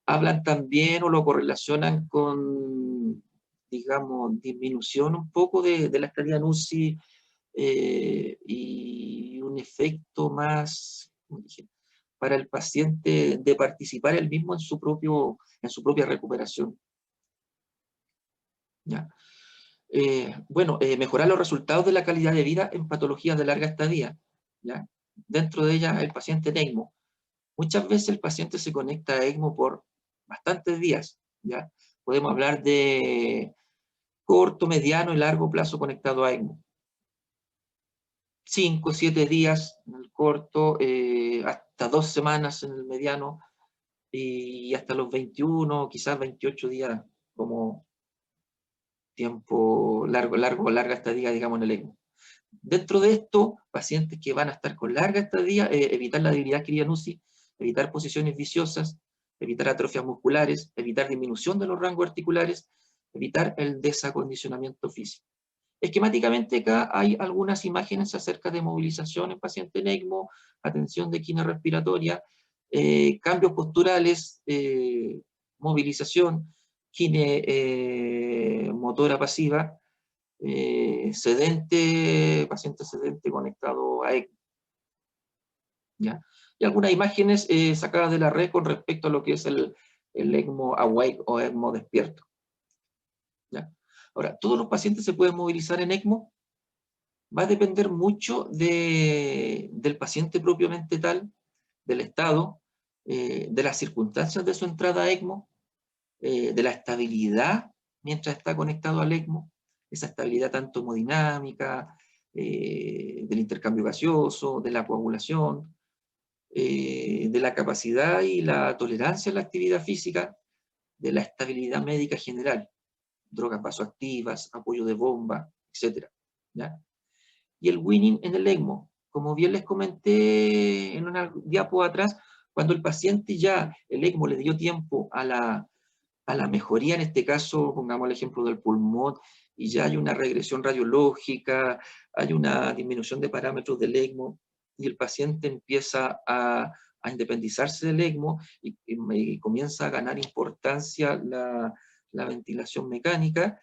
B: hablan también o lo correlacionan con, digamos, disminución un poco de la estadía en UCI y un efecto más, como dije, para el paciente de participar él mismo en su propia recuperación. ¿Ya? Bueno, mejorar los resultados de la calidad de vida en patologías de larga estadía, ¿ya? Dentro de ellas el paciente en ECMO. Muchas veces el paciente se conecta a ECMO por bastantes días, ¿ya? Podemos hablar de corto, mediano y largo plazo conectado a ECMO. 5 o 7 días en el corto, hasta 2 semanas en el mediano y hasta los 21, quizás 28 días como tiempo larga estadía, digamos, en el ECMO. Dentro de esto, pacientes que van a estar con larga estadía, evitar la debilidad adquirida en UCI, evitar posiciones viciosas, evitar atrofias musculares, evitar disminución de los rangos articulares, evitar el desacondicionamiento físico. Esquemáticamente acá hay algunas imágenes acerca de movilización en paciente en ECMO, atención de equina respiratoria, cambios posturales, movilización, motora pasiva, sedente, paciente sedente conectado a ECMO. ¿Ya? Y algunas imágenes sacadas de la red con respecto a lo que es el ECMO awake o ECMO despierto. ¿Ya? Ahora, ¿todos los pacientes se pueden movilizar en ECMO? Va a depender mucho del paciente propiamente tal, del estado, de las circunstancias de su entrada a ECMO, de la estabilidad mientras está conectado al ECMO, esa estabilidad tanto hemodinámica, del intercambio gaseoso, de la coagulación, de la capacidad y la tolerancia a la actividad física, de la estabilidad médica general, drogas vasoactivas, apoyo de bomba, etc. ¿Ya? Y el winning en el ECMO, como bien les comenté en una diapo atrás, cuando el paciente ya, el ECMO le dio tiempo a la mejoría, en este caso, pongamos el ejemplo del pulmón, y ya hay una regresión radiológica, hay una disminución de parámetros del ECMO, y el paciente empieza a independizarse del ECMO y comienza a ganar importancia la ventilación mecánica,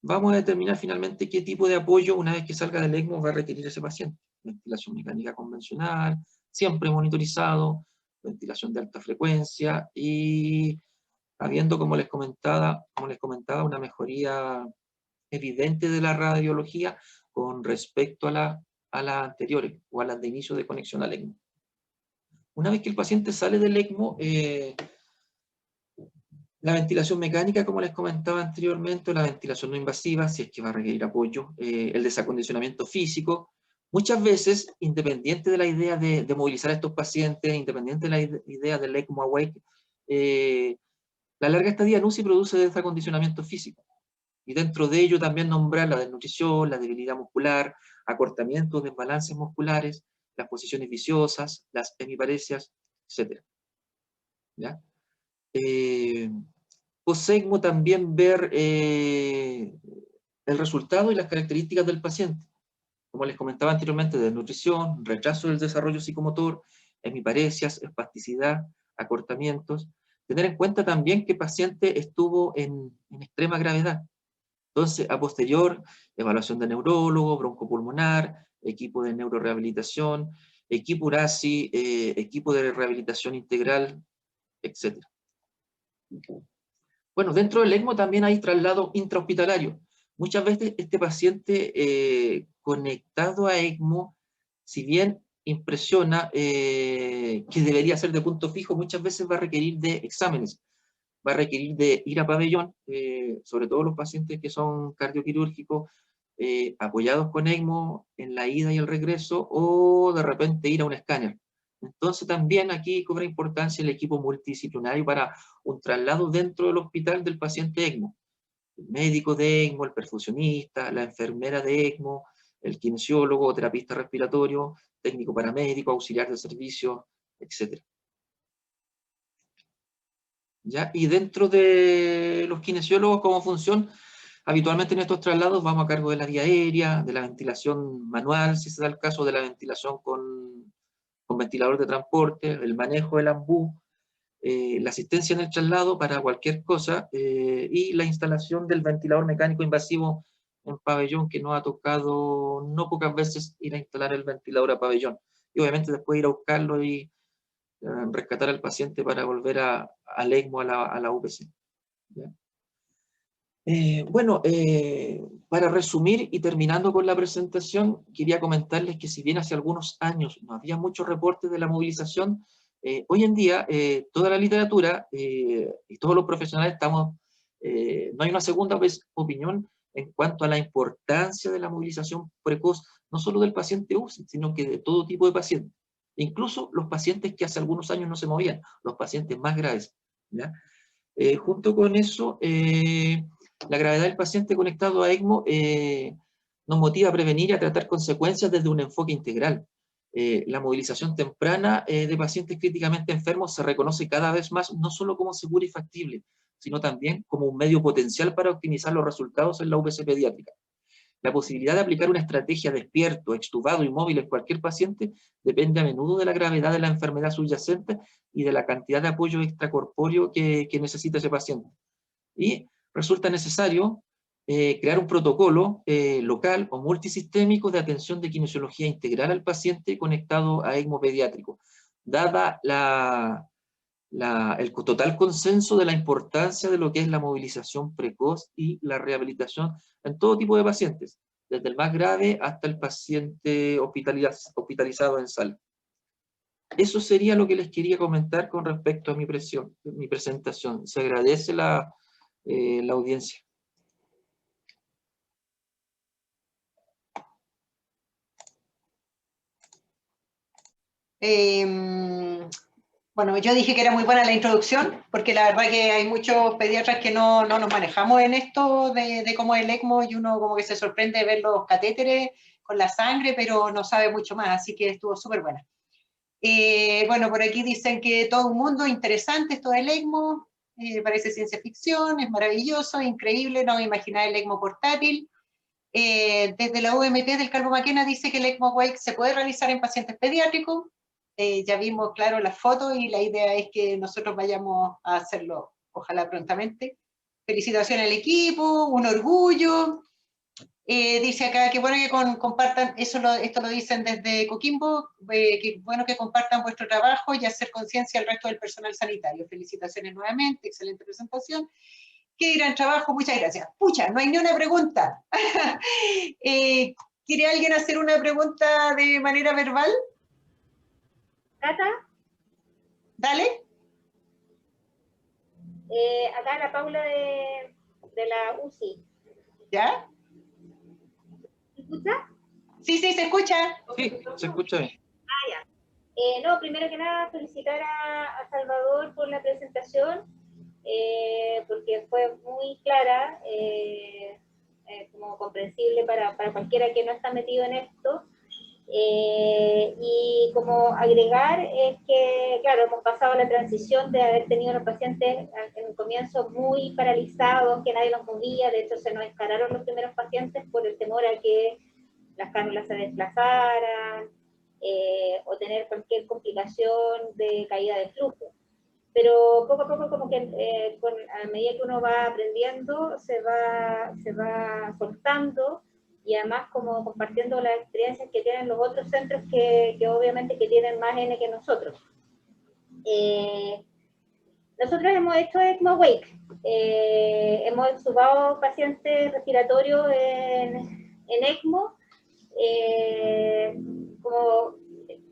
B: vamos a determinar finalmente qué tipo de apoyo, una vez que salga del ECMO, va a requerir ese paciente. Ventilación mecánica convencional, siempre monitorizado, ventilación de alta frecuencia y habiendo, como les comentaba, una mejoría evidente de la radiología con respecto a las anteriores o a las de inicio de conexión al ECMO. Una vez que el paciente sale del ECMO, la ventilación mecánica, como les comentaba anteriormente, la ventilación no invasiva, si es que va a requerir apoyo, el desacondicionamiento físico, muchas veces, independiente de la idea de movilizar a estos pacientes, independiente de la idea del ECMO Awake, la larga estadía en UCI produce desacondicionamiento físico. Y dentro de ello también nombrar la desnutrición, la debilidad muscular, acortamientos, desbalances musculares, las posiciones viciosas, las hemiparesias, etc. ¿Ya? Post-ECMO también ver el resultado y las características del paciente. Como les comentaba anteriormente, desnutrición, retraso del desarrollo psicomotor, hemiparesias, espasticidad, acortamientos. Tener en cuenta también que el paciente estuvo en extrema gravedad. Entonces, a posterior, evaluación de neurólogo, broncopulmonar, equipo de neurorehabilitación, equipo URASI, equipo de rehabilitación integral, etc. Bueno, dentro del ECMO también hay traslado intrahospitalario. Muchas veces este paciente conectado a ECMO, si bien impresiona que debería ser de punto fijo, muchas veces va a requerir de exámenes, va a requerir de ir a pabellón, sobre todo los pacientes que son cardioquirúrgicos, apoyados con ECMO en la ida y el regreso, o de repente ir a un escáner. Entonces también aquí cobra importancia el equipo multidisciplinario para un traslado dentro del hospital del paciente ECMO. El médico de ECMO, el perfusionista, la enfermera de ECMO, el kinesiólogo, terapista respiratorio, técnico paramédico, auxiliar de servicio, etc. ¿Ya? Y dentro de los kinesiólogos como función, habitualmente en estos traslados vamos a cargo de la vía aérea, de la ventilación manual, si se da el caso, de la ventilación con ventilador de transporte, el manejo del ambú, la asistencia en el traslado para cualquier cosa, y la instalación del ventilador mecánico invasivo en pabellón, que nos ha tocado no pocas veces ir a instalar el ventilador a pabellón. Y obviamente después ir a buscarlo y rescatar al paciente para volver al ECMO, a la UPC. ¿Ya? Bueno, para resumir y terminando con la presentación, quería comentarles que si bien hace algunos años no había muchos reportes de la movilización, hoy en día toda la literatura y todos los profesionales estamos, no hay una segunda opinión en cuanto a la importancia de la movilización precoz, no solo del paciente UCI, sino que de todo tipo de pacientes, incluso los pacientes que hace algunos años no se movían, los pacientes más graves. ¿Ya? Junto con eso, la gravedad del paciente conectado a ECMO nos motiva a prevenir y a tratar consecuencias desde un enfoque integral. La movilización temprana de pacientes críticamente enfermos se reconoce cada vez más no solo como segura y factible, sino también como un medio potencial para optimizar los resultados en la UPC pediátrica. La posibilidad de aplicar una estrategia despierto, extubado y móvil en cualquier paciente depende a menudo de la gravedad de la enfermedad subyacente y de la cantidad de apoyo extracorpóreo que necesita ese paciente. Y resulta necesario crear un protocolo local o multisistémico de atención de kinesiología integral al paciente conectado a ECMO pediátrico, dada el total consenso de la importancia de lo que es la movilización precoz y la rehabilitación en todo tipo de pacientes, desde el más grave hasta el paciente hospitalizado en sala. Eso sería lo que les quería comentar con respecto a mi presentación. Se agradece la audiencia.
C: Bueno, yo dije que era muy buena la introducción, porque la verdad que hay muchos pediatras que no nos manejamos en esto de cómo es el ECMO, y uno como que se sorprende de ver los catéteres con la sangre, pero no sabe mucho más, así que estuvo súper buena. Bueno, por aquí dicen que todo un mundo interesante esto del ECMO, parece ciencia ficción, es maravilloso, increíble, no me imaginaba el ECMO portátil. Desde la UMT del Calvo Maquena dice que el ECMO Wake se puede realizar en pacientes pediátricos. Ya vimos, claro, las fotos y la idea es que nosotros vayamos a hacerlo, ojalá prontamente. Felicitaciones al equipo, un orgullo. Dice acá que bueno que compartan, esto lo dicen desde Coquimbo, que bueno que compartan vuestro trabajo y hacer conciencia al resto del personal sanitario. Felicitaciones nuevamente, excelente presentación. Qué gran trabajo, muchas gracias. Pucha, no hay ni una pregunta. ¿Quiere alguien hacer una pregunta de manera verbal?
D: Cata.
C: Dale.
D: Acá la Paula de la UCI.
C: ¿Ya?
D: ¿Se escucha?
C: Sí, se escucha.
B: Sí, se escucha bien.
D: Ya. No, primero que nada, felicitar a Salvador por la presentación, porque fue muy clara, como comprensible para cualquiera que no está metido en esto. Y como agregar es que, claro, hemos pasado la transición de haber tenido los pacientes en un comienzo muy paralizados, que nadie los movía, de hecho se nos escararon los primeros pacientes por el temor a que las cánulas se desplazaran, o tener cualquier complicación de caída de flujo. Pero poco a poco, como que a medida que uno va aprendiendo, se va soltando, y además como compartiendo las experiencias que tienen los otros centros que obviamente que tienen más N que nosotros. Nosotros hemos hecho ECMO Wake, hemos extubado pacientes respiratorios en ECMO, como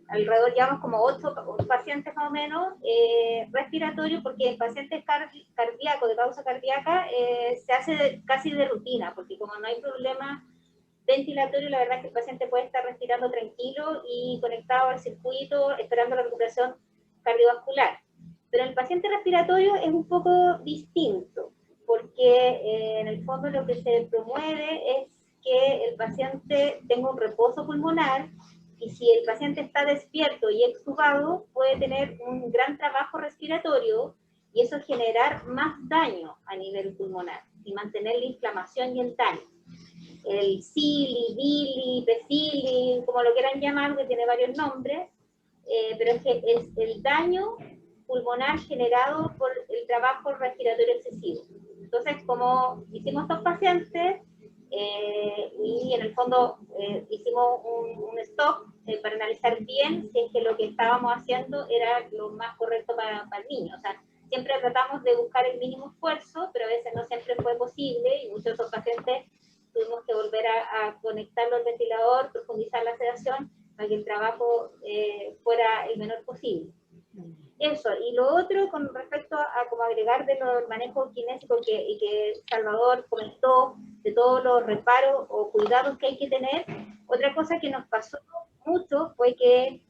D: alrededor, llevamos como 8 pacientes más o menos, respiratorios, porque en pacientes cardíacos, de causa cardíaca, se hace casi de rutina, porque como no hay problema ventilatorio, la verdad es que el paciente puede estar respirando tranquilo y conectado al circuito, esperando la recuperación cardiovascular. Pero el paciente respiratorio es un poco distinto, porque en el fondo lo que se promueve es que el paciente tenga un reposo pulmonar, y si el paciente está despierto y extubado, puede tener un gran trabajo respiratorio, y eso generar más daño a nivel pulmonar y mantener la inflamación y el daño. El Cili, Bili, Pesili, como lo quieran llamar, que tiene varios nombres, pero es que es el daño pulmonar generado por el trabajo respiratorio excesivo. Entonces, como hicimos estos pacientes, y en el fondo hicimos un stop para analizar bien si es que lo que estábamos haciendo era lo más correcto para el niño. O sea, siempre tratamos de buscar el mínimo esfuerzo, pero a veces no siempre fue posible, y muchos de estos pacientes tuvimos que volver a conectarlo al ventilador, profundizar la sedación, para que el trabajo fuera el menor posible. Eso, y lo otro con respecto a como agregar de los manejos kinésicos que Salvador comentó, de todos los reparos o cuidados que hay que tener, otra cosa que nos pasó mucho fue que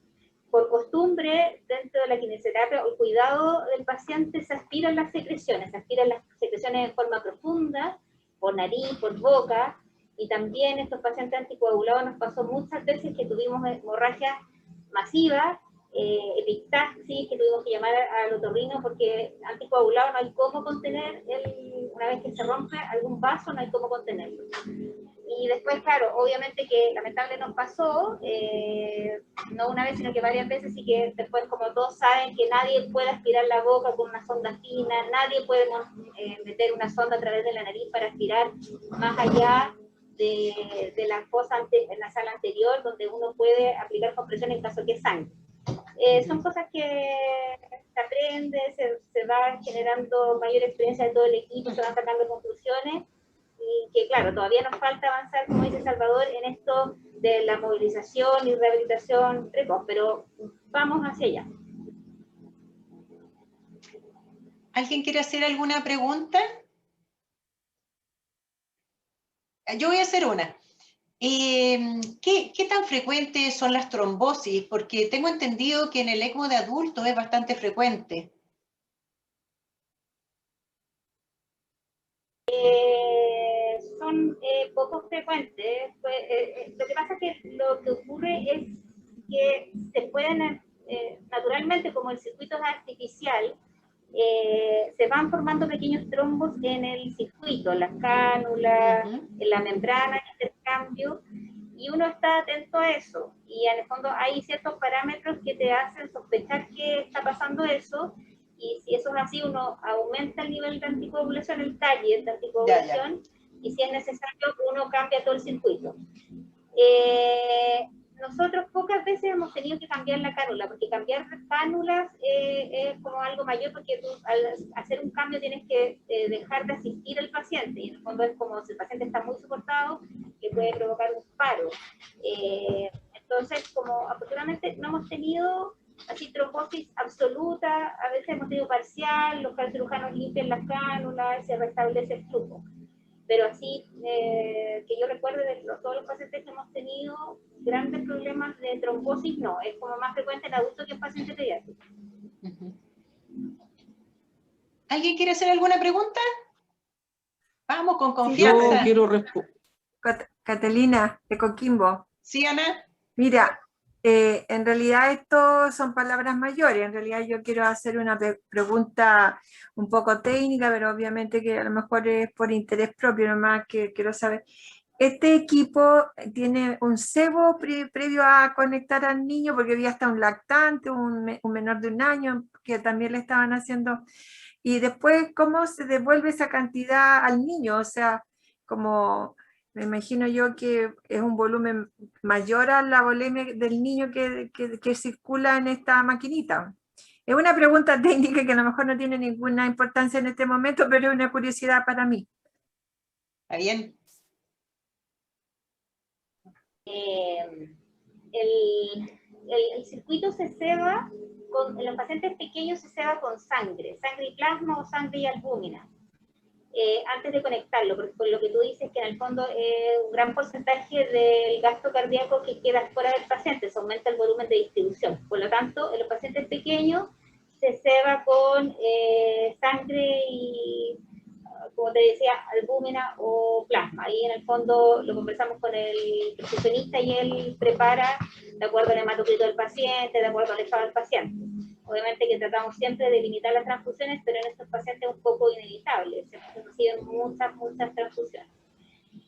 D: por costumbre dentro de la kinesioterapia el cuidado del paciente se aspiran las secreciones en forma profunda, por nariz, por boca, y también estos pacientes anticoagulados nos pasó muchas veces que tuvimos hemorragias masivas, epistaxis, que tuvimos que llamar al otorrino porque anticoagulado no hay cómo contener, una vez que se rompe algún vaso no hay cómo contenerlo. Y después, claro, obviamente que lamentable nos pasó, no una vez, sino que varias veces, y que después, como todos saben, que nadie puede aspirar la boca con una sonda fina, nadie puede meter una sonda a través de la nariz para aspirar más allá de la fosa nasal anterior, donde uno puede aplicar compresión en caso que sangre. Son cosas que se aprende, se va generando mayor experiencia de todo el equipo, se van sacando conclusiones, y que claro, todavía nos falta avanzar, como dice Salvador, en esto de la movilización y rehabilitación precoz, pero vamos hacia allá.
C: ¿Alguien quiere hacer alguna pregunta? Yo voy a hacer una. ¿Qué tan frecuentes son las trombosis? Porque tengo entendido que en el ECMO de adultos es bastante frecuente.
D: Son poco frecuentes. Lo que pasa es que lo que ocurre es que se pueden, naturalmente, como el circuito es artificial, se van formando pequeños trombos en el circuito, en las cánulas, en la membrana, en intercambio, y uno está atento a eso. Y en el fondo hay ciertos parámetros que te hacen sospechar que está pasando eso, y si eso es así, uno aumenta el nivel de anticoagulación, el taller de anticoagulación, y si es necesario, uno cambia todo el circuito. Nosotros pocas veces hemos tenido que cambiar la cánula, porque cambiar cánulas es como algo mayor, porque tú al hacer un cambio tienes que dejar de asistir al paciente, y en el fondo es como si el paciente está muy soportado, que puede provocar un paro. Entonces, como afortunadamente no hemos tenido así trombosis absoluta, a veces hemos tenido parcial, los cirujanos limpian las cánulas y se restablece el flujo. Pero así, que yo recuerde de todos los pacientes que hemos tenido grandes problemas de trombosis, no, es como más frecuente en adultos que en pacientes pediátricos.
C: ¿Alguien quiere hacer alguna pregunta? Vamos, con confianza.
B: Yo quiero responder.
E: Catalina, de Coquimbo.
C: Sí, Ana.
E: Mira, en realidad esto son palabras mayores. En realidad yo quiero hacer una pregunta un poco técnica, pero obviamente que a lo mejor es por interés propio nomás que quiero saber. ¿Este equipo tiene un cebo previo a conectar al niño? Porque había hasta un lactante, un menor de 1 año, que también le estaban haciendo. Y después, ¿cómo se devuelve esa cantidad al niño? O sea, como... Me imagino yo que es un volumen mayor a la volemia del niño que circula en esta maquinita. Es una pregunta técnica que a lo mejor no tiene ninguna importancia en este momento, pero es una curiosidad para mí.
C: Está bien.
D: El circuito se ceba, en los pacientes pequeños se ceba con sangre y plasma o sangre y albúmina. Antes de conectarlo, porque por lo que tú dices que en el fondo un gran porcentaje del gasto cardíaco que queda fuera del paciente, se aumenta el volumen de distribución. Por lo tanto, en los pacientes pequeños se ceba con sangre y, como te decía, albúmina o plasma. Ahí en el fondo lo conversamos con el perfusionista y él prepara de acuerdo al hematocrito del paciente, de acuerdo al estado del paciente. Obviamente que tratamos siempre de limitar las transfusiones, pero en estos pacientes es un poco inevitable, se reciben muchas transfusiones.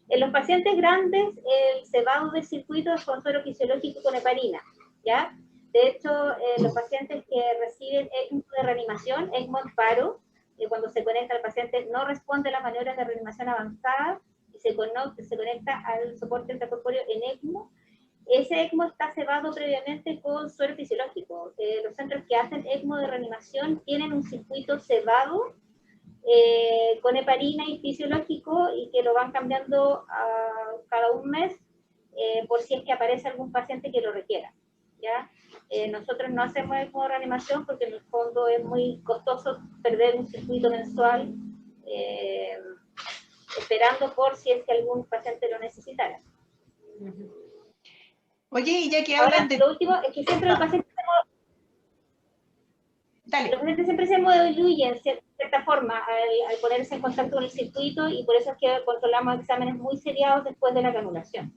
D: En los pacientes grandes, el cebado del circuito es con suero fisiológico con heparina, ¿ya? De hecho, los pacientes que reciben ECMO de reanimación, ECMO en paro, cuando se conecta al paciente no responde a las maniobras de reanimación avanzada y se conecta al soporte intracorpóreo en ECMO. Ese ECMO está cebado previamente con suero fisiológico. Los centros que hacen ECMO de reanimación tienen un circuito cebado con heparina y fisiológico y que lo van cambiando cada un mes por si es que aparece algún paciente que lo requiera, ¿ya? Nosotros no hacemos ECMO de reanimación porque en el fondo es muy costoso perder un circuito mensual esperando por si es que algún paciente lo necesitara.
C: Oye, y ya que
D: Ahora,
C: hablan de...
D: lo último es que siempre los pacientes siempre se diluyen en cierta forma al ponerse en contacto con el circuito, y por eso es que controlamos exámenes muy seriados después de la canulación.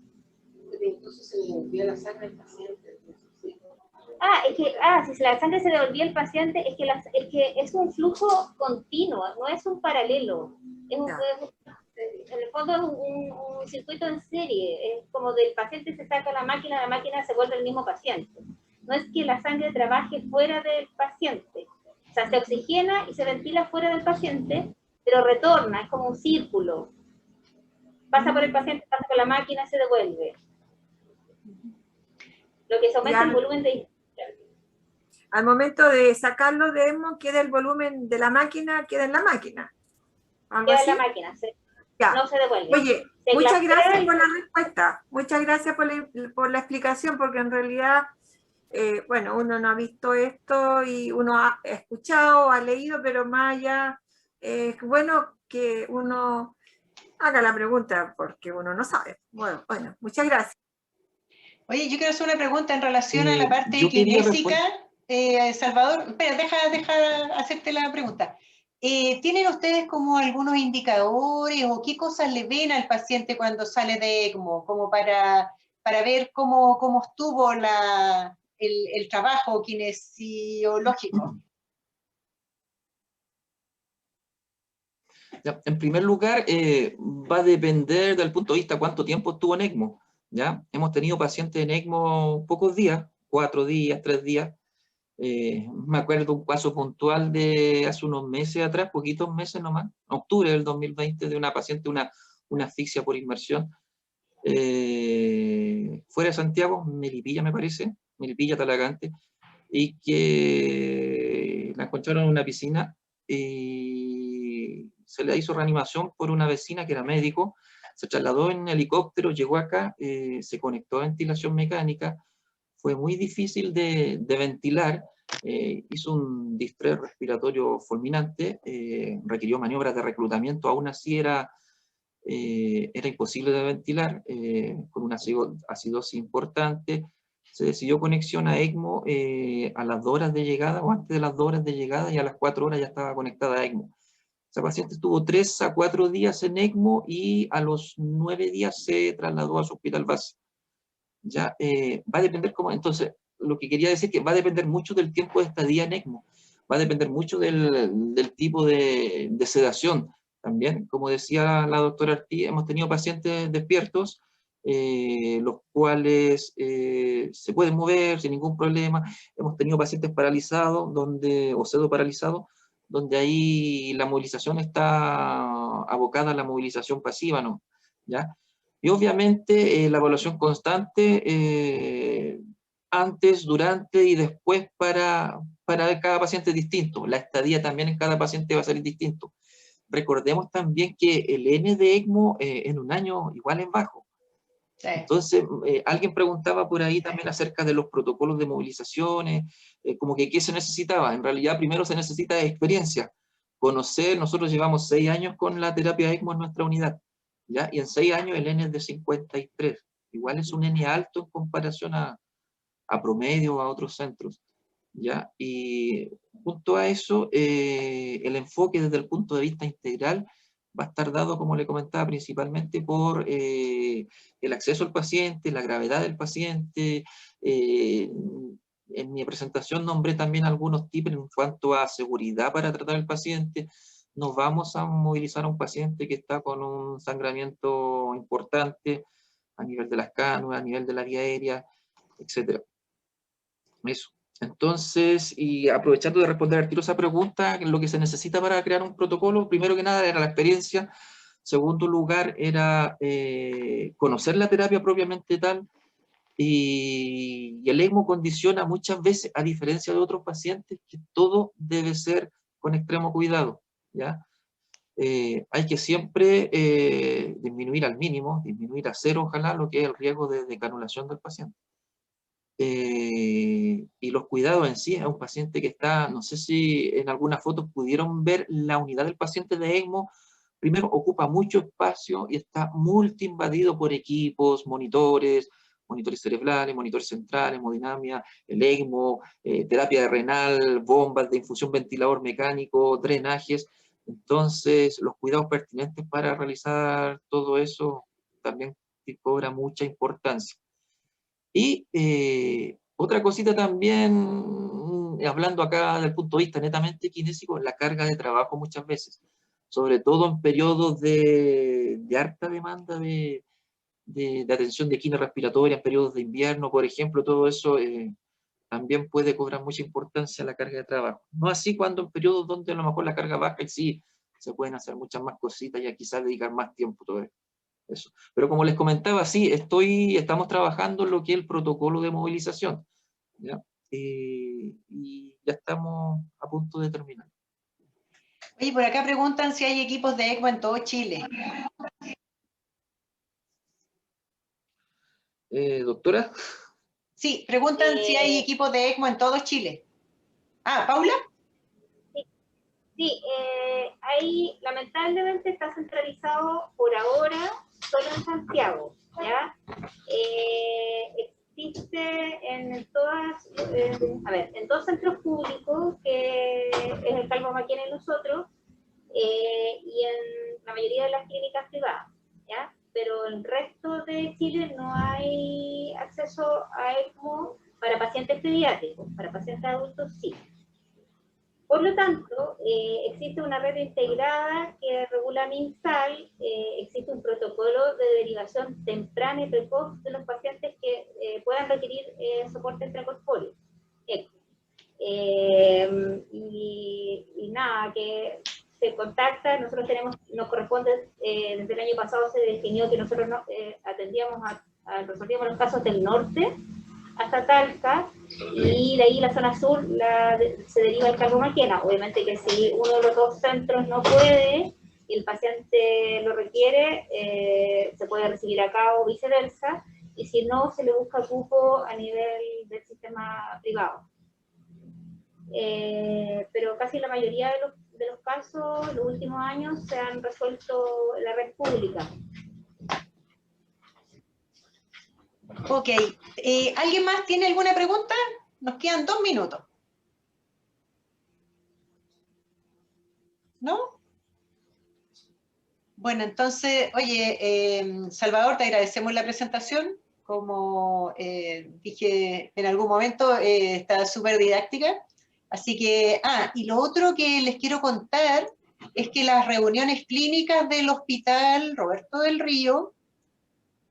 F: Incluso se le devolvía la sangre al paciente.
D: Si la sangre se devolvía al paciente, es que es un flujo continuo, no es un paralelo. en el fondo es un circuito en serie, es como del paciente se saca la máquina se vuelve el mismo paciente. No es que la sangre trabaje fuera del paciente, o sea, se oxigena y se ventila fuera del paciente, pero retorna, es como un círculo. Pasa por el paciente, pasa por la máquina, se devuelve. Lo que se aumenta el volumen de...
E: Al momento de sacarlo de ECMO, queda el volumen de la máquina, queda en la máquina.
D: Queda en la máquina, no se devuelve.
E: Oye, muchas gracias por la respuesta. Muchas gracias por la explicación, porque en realidad, bueno, uno no ha visto esto y uno ha escuchado, ha leído, pero más allá, es bueno que uno haga la pregunta, porque uno no sabe. Bueno, muchas gracias.
C: Oye, yo quiero hacer una pregunta en relación a la parte kinésica. Salvador, espera, deja hacerte la pregunta. ¿Tienen ustedes como algunos indicadores o qué cosas le ven al paciente cuando sale de ECMO, como para ver cómo estuvo el trabajo kinesiológico?
B: Ya, en primer lugar, va a depender del punto de vista cuánto tiempo estuvo en ECMO. ¿Ya? Hemos tenido pacientes en ECMO pocos días, 4 días, 3 días. Me acuerdo un caso puntual de hace unos meses atrás, poquitos meses nomás, en octubre del 2020, de una paciente, una asfixia por inmersión, fuera de Santiago, Melipilla me parece, Melipilla, Talagante, y que la encontraron en una piscina y se le hizo reanimación por una vecina que era médico, se trasladó en helicóptero, llegó acá, se conectó a ventilación mecánica, fue muy difícil de ventilar, hizo un distrés respiratorio fulminante, requirió maniobras de reclutamiento, aún así era imposible de ventilar, con una acidosis importante. Se decidió conexión a ECMO a las 2 horas de llegada, o antes de las 2 horas de llegada, y a las 4 horas ya estaba conectada a ECMO. Esa paciente estuvo 3 a 4 días en ECMO y a los 9 días se trasladó a su hospital base. Ya, va a depender cómo, entonces, lo que quería decir es que va a depender mucho del tiempo de estadía en ECMO, va a depender mucho del tipo de sedación. También, como decía la doctora Artí, hemos tenido pacientes despiertos, los cuales se pueden mover sin ningún problema. Hemos tenido pacientes paralizados, o pseudoparalizados, donde ahí la movilización está abocada a la movilización pasiva, ¿no? ¿Ya? Y obviamente la evaluación constante antes, durante y después para cada paciente es distinto. La estadía también en cada paciente va a ser distinto. Recordemos también que el N de ECMO en un año igual es bajo. Sí. Entonces, alguien preguntaba por ahí también acerca de los protocolos de movilizaciones, como que qué se necesitaba. En realidad, primero se necesita experiencia. Conocer, nosotros llevamos 6 años con la terapia ECMO en nuestra unidad, ¿ya? Y en 6 años el N es de 53. Igual es un N alto en comparación a promedio o a otros centros, ¿ya? Y junto a eso, el enfoque desde el punto de vista integral va a estar dado, como le comentaba, principalmente por el acceso al paciente, la gravedad del paciente. En mi presentación nombré también algunos tips en cuanto a seguridad para tratar al paciente. Nos vamos a movilizar a un paciente que está con un sangramiento importante a nivel de las cánulas, a nivel de la vía aérea, etc. Eso. Entonces, y aprovechando de responder al tiro esa pregunta, lo que se necesita para crear un protocolo, primero que nada era la experiencia, segundo lugar era conocer la terapia propiamente tal, y el ECMO condiciona muchas veces, a diferencia de otros pacientes, que todo debe ser con extremo cuidado, ¿ya? Hay que siempre disminuir al mínimo, disminuir a 0, ojalá, lo que es el riesgo de canulación del paciente. Y los cuidados en sí, es un paciente que está, no sé si en algunas fotos pudieron ver la unidad del paciente de ECMO, primero ocupa mucho espacio y está multi-invadido por equipos, monitores cerebrales, monitores centrales, hemodinamia, el ECMO, terapia renal, bombas de infusión, ventilador mecánico, drenajes. Entonces, los cuidados pertinentes para realizar todo eso también cobra mucha importancia. Y otra cosita también, hablando acá del punto de vista netamente kinésico, la carga de trabajo muchas veces. sobre todo en periodos de harta demanda de atención de quina respiratoria, en periodos de invierno, por ejemplo, todo eso también puede cobrar mucha importancia la carga de trabajo. No así cuando en periodos donde a lo mejor la carga baja y sí se pueden hacer muchas más cositas y a quizás dedicar más tiempo todo eso. Pero como les comentaba, sí, estamos trabajando en lo que es el protocolo de movilización, ¿ya? Y ya estamos a punto de terminar.
C: Oye, por acá preguntan si hay equipos de ECMO en todo Chile.
B: Doctora.
C: Sí, preguntan si hay equipos de ECMO en todo Chile. Ah, ¿Paula?
D: Sí, ahí lamentablemente está centralizado por ahora solo en Santiago, ¿ya? Existe en dos centros públicos, que es el Calvo Maquena y nosotros, y en la mayoría de las clínicas privadas, ¿ya? Pero el resto de Chile no hay acceso a ECMO para pacientes pediátricos, para pacientes adultos sí. Por lo tanto, existe una red integrada que regula MinSal, existe un protocolo de derivación temprana y precoz de los pacientes que puedan requerir soporte intracorpóreo. Y nada, que se contacta, nosotros nos corresponde, desde el año pasado se definió que nosotros resolvíamos los casos del norte hasta Talca, y de ahí la zona sur se deriva el Calvo Maquena. Obviamente que si uno de los dos centros no puede y el paciente lo requiere, se puede recibir acá o viceversa, y si no, se le busca cupo a nivel del sistema privado. Pero casi la mayoría de los casos, en los últimos años, se han resuelto en la red pública.
C: Ok, ¿alguien más tiene alguna pregunta? Nos quedan 2 minutos. ¿No? Bueno, entonces, oye, Salvador, te agradecemos la presentación. Como dije en algún momento, está súper didáctica. Así que, y lo otro que les quiero contar es que las reuniones clínicas del Hospital Roberto del Río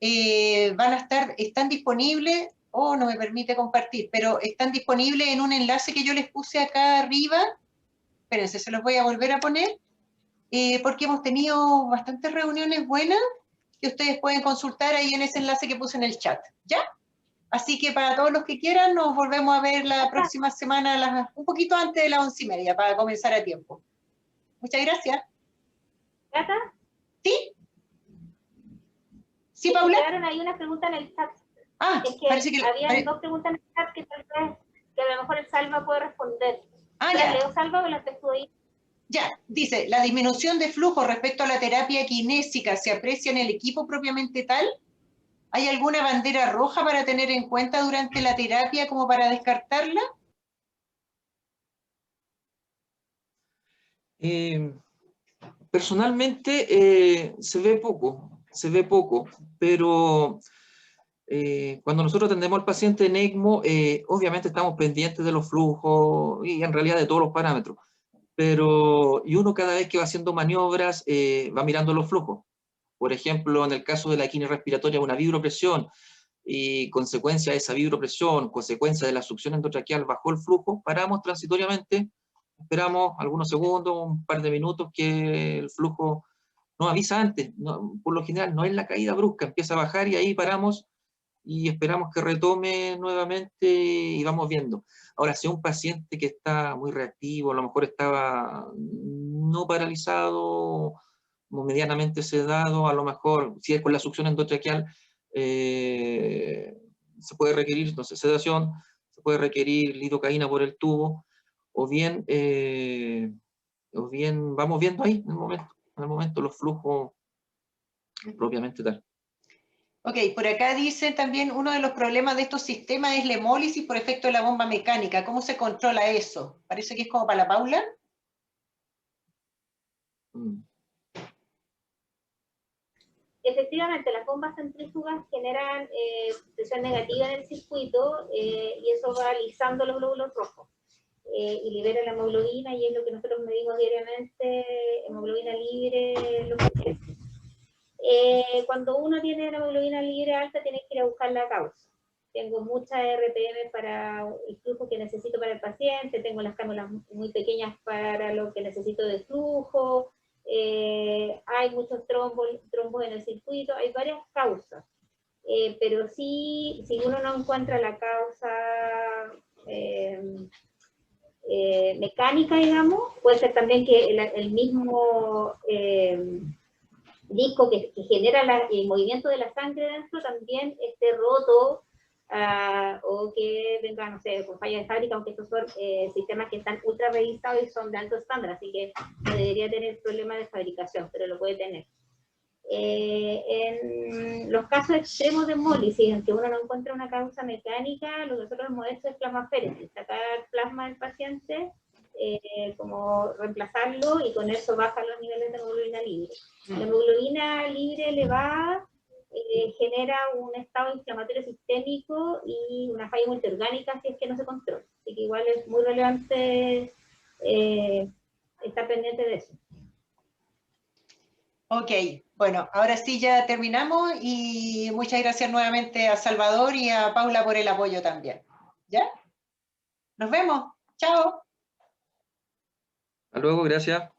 C: están disponibles, no me permite compartir, pero están disponibles en un enlace que yo les puse acá arriba. Espérense, se los voy a volver a poner, porque hemos tenido bastantes reuniones buenas que ustedes pueden consultar ahí en ese enlace que puse en el chat, ¿ya? Así que para todos los que quieran, nos volvemos a ver la próxima semana, un poquito antes de las 11:30, para comenzar a tiempo. Muchas gracias.
D: ¿Cata?
C: ¿Sí? ¿Sí, Paula?
D: Quedaron ahí unas preguntas en el chat. Es que
C: parece que
D: había 2 preguntas en el chat que tal vez, que a lo mejor el Salva puede responder.
C: Ya.
D: ¿Leo, Salva, o las texto ahí?
C: Ya, dice, ¿la disminución de flujo respecto a la terapia kinésica se aprecia en el equipo propiamente tal? ¿Hay alguna bandera roja para tener en cuenta durante la terapia como para descartarla?
B: Personalmente se ve poco, pero cuando nosotros atendemos al paciente en ECMO, obviamente estamos pendientes de los flujos y en realidad de todos los parámetros, y uno cada vez que va haciendo maniobras va mirando los flujos. Por ejemplo, en el caso de la quina respiratoria, una vibropresión, y consecuencia de esa vibropresión, consecuencia de la succión endotraqueal, bajó el flujo, paramos transitoriamente, esperamos algunos segundos, un par de minutos que el flujo nos avisa antes. Por lo general no es la caída brusca, empieza a bajar y ahí paramos y esperamos que retome nuevamente y vamos viendo. Ahora, si es un paciente que está muy reactivo, a lo mejor estaba no paralizado o medianamente sedado, a lo mejor si es con la succión endotraqueal, se puede requerir entonces sedación, se puede requerir lidocaína por el tubo, o bien vamos viendo ahí en el momento los flujos propiamente tal.
C: Ok, por acá dice también, uno de los problemas de estos sistemas es la hemólisis por efecto de la bomba mecánica. ¿Cómo se controla eso? Parece que es como para la Paula.
D: Efectivamente, las bombas centrífugas generan presión negativa en el circuito, y eso va alisando los glóbulos rojos. y libera la hemoglobina, y es lo que nosotros medimos diariamente, hemoglobina libre, lo que es. Cuando uno tiene la hemoglobina libre alta, tienes que ir a buscar la causa. Tengo muchas RPM para el flujo que necesito para el paciente, tengo las cánulas muy pequeñas para lo que necesito de flujo, hay muchos trombos en el circuito, hay varias causas. Pero sí, si uno no encuentra la causa mecánica, digamos, puede ser también que el mismo disco que genera el movimiento de la sangre dentro también esté roto, o que venga, no sé, con falla de fábrica, aunque estos son sistemas que están ultra revisados y son de alto estándar, así que no debería tener problema de fabricación, pero lo puede tener. En los casos extremos de hemólisis, en que uno no encuentra una causa mecánica, lo que nosotros hemos hecho es plasmaféresis, sacar plasma del paciente, como reemplazarlo, y con eso baja los niveles de hemoglobina libre. La hemoglobina libre elevada genera un estado inflamatorio sistémico y una falla multiorgánica si es que no se controla. Así que igual es muy relevante estar pendiente de eso.
C: Ok, bueno, ahora sí ya terminamos, y muchas gracias nuevamente a Salvador y a Paula por el apoyo también. ¿Ya? Nos vemos. Chao.
B: Hasta luego, gracias.